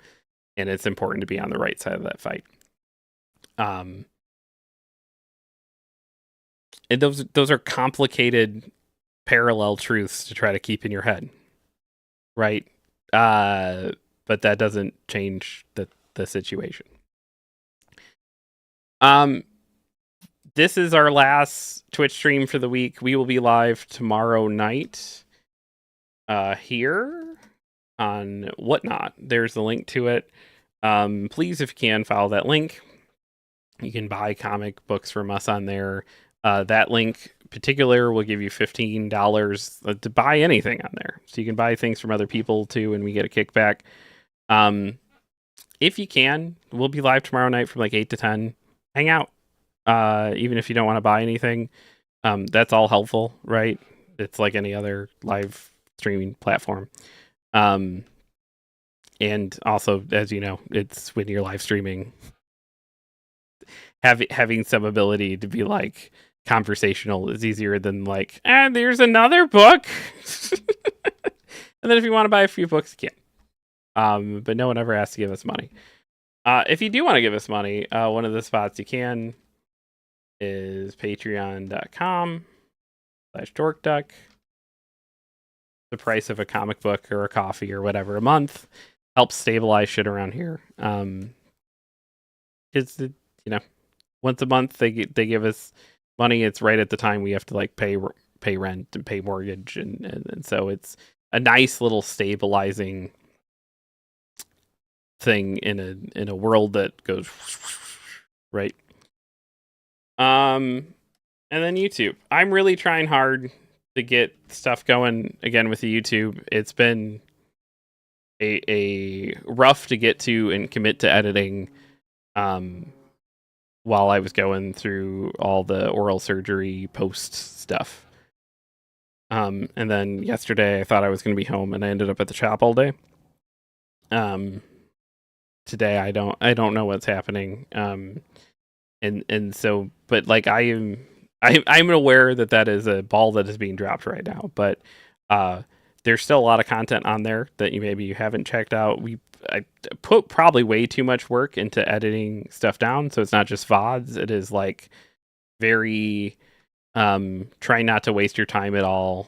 A: And it's important to be on the right side of that fight. And those are complicated parallel truths to try to keep in your head, right? But that doesn't change the situation. This is our last Twitch stream for the week. We will be live tomorrow night here on Whatnot. There's the link to it. Please, if you can, follow that link. You can buy comic books from us on there. That link in particular will give you $15 to buy anything on there. So you can buy things from other people too, and we get a kickback. If you can, we'll be live tomorrow night from like 8 to 10. Hang out. Even if you don't want to buy anything, that's all helpful, right? It's like any other live streaming platform. And also, as you know, it's when you're live streaming, having some ability to be like conversational is easier than like, there's another book. And then if you want to buy a few books, you can. But no one ever has to give us money. If you do want to give us money, one of the spots you can is patreon.com/dorkduck. The price of a comic book or a coffee or whatever a month helps stabilize shit around here. It's once a month they give us money. It's right at the time we have to like pay rent and pay mortgage, and so it's a nice little stabilizing thing in a world that goes right. And then YouTube. I'm really trying hard to get stuff going again with the YouTube. It's been a rough to get to and commit to editing while I was going through all the oral surgery post stuff. And then yesterday I thought I was going to be home and I ended up at the shop all day. Today I don't know what's happening. And so, but like I'm aware that is a ball that is being dropped right now, but there's still a lot of content on there that maybe you haven't checked out. I put probably way too much work into editing stuff down, so it's not just VODs. It is like very try not to waste your time at all.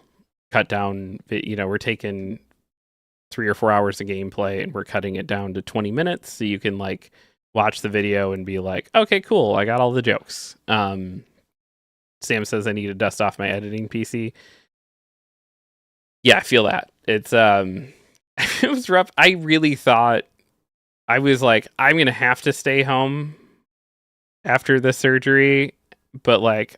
A: Cut down, we're taking 3 or 4 hours of gameplay and we're cutting it down to 20 minutes so you can like watch the video and be like, okay, cool, I got all the jokes. Sam says I need to dust off my editing PC. Yeah, I feel that. It's it was rough. I really thought I was like, I'm going to have to stay home after the surgery, but like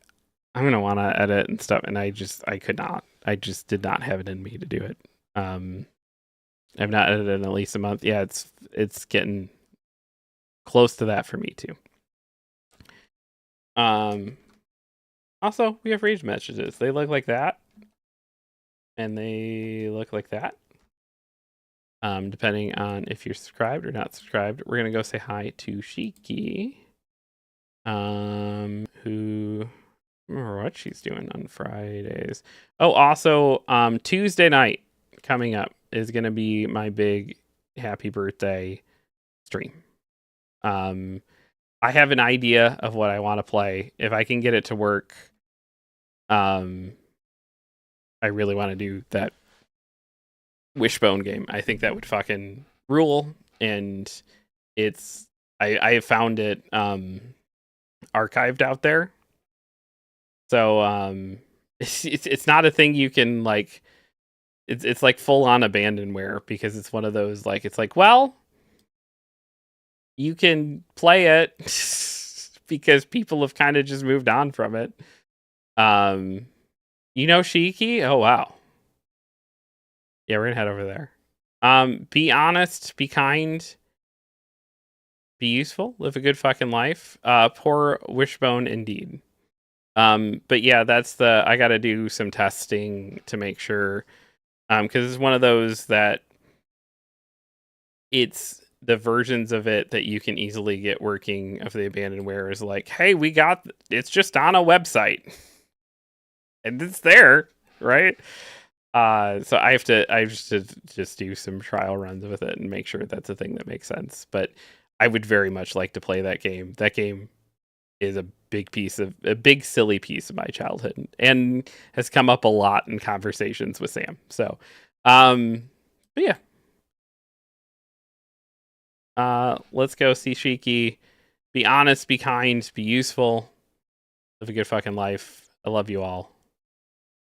A: I'm going to want to edit and stuff, and I could not. I just did not have it in me to do it. I've not edited in at least a month. Yeah, it's getting close to that for me too. Also, we have rage messages. They look like that, and they look like that. Depending on if you're subscribed or not subscribed. We're gonna go say hi to Shiki, who I remember what she's doing on Fridays. Oh, also, Tuesday night coming up is gonna be my big happy birthday stream. I have an idea of what I want to play. If I can get it to work, I really want to do that Wishbone game. I think that would fucking rule, and I have found it archived out there. So it's not a thing you can like. It's like full on abandonware, because it's one of those like, it's like, well, you can play it because people have kind of just moved on from it. Shiki? Oh wow. Yeah, we're gonna head over there. Be honest, be kind, be useful, live a good fucking life. Poor Wishbone indeed. But yeah, I gotta do some testing to make sure. Because it's one of those that it's the versions of it that you can easily get working of the abandonware is like, hey, it's just on a website. And it's there, right? So I have to just do some trial runs with it and make sure that's a thing that makes sense. But I would very much like to play that game. That game is a big silly piece of my childhood and has come up a lot in conversations with Sam. So, but yeah, Let's go see Shiki. Be honest, be kind, be useful. Live a good fucking life. I love you all.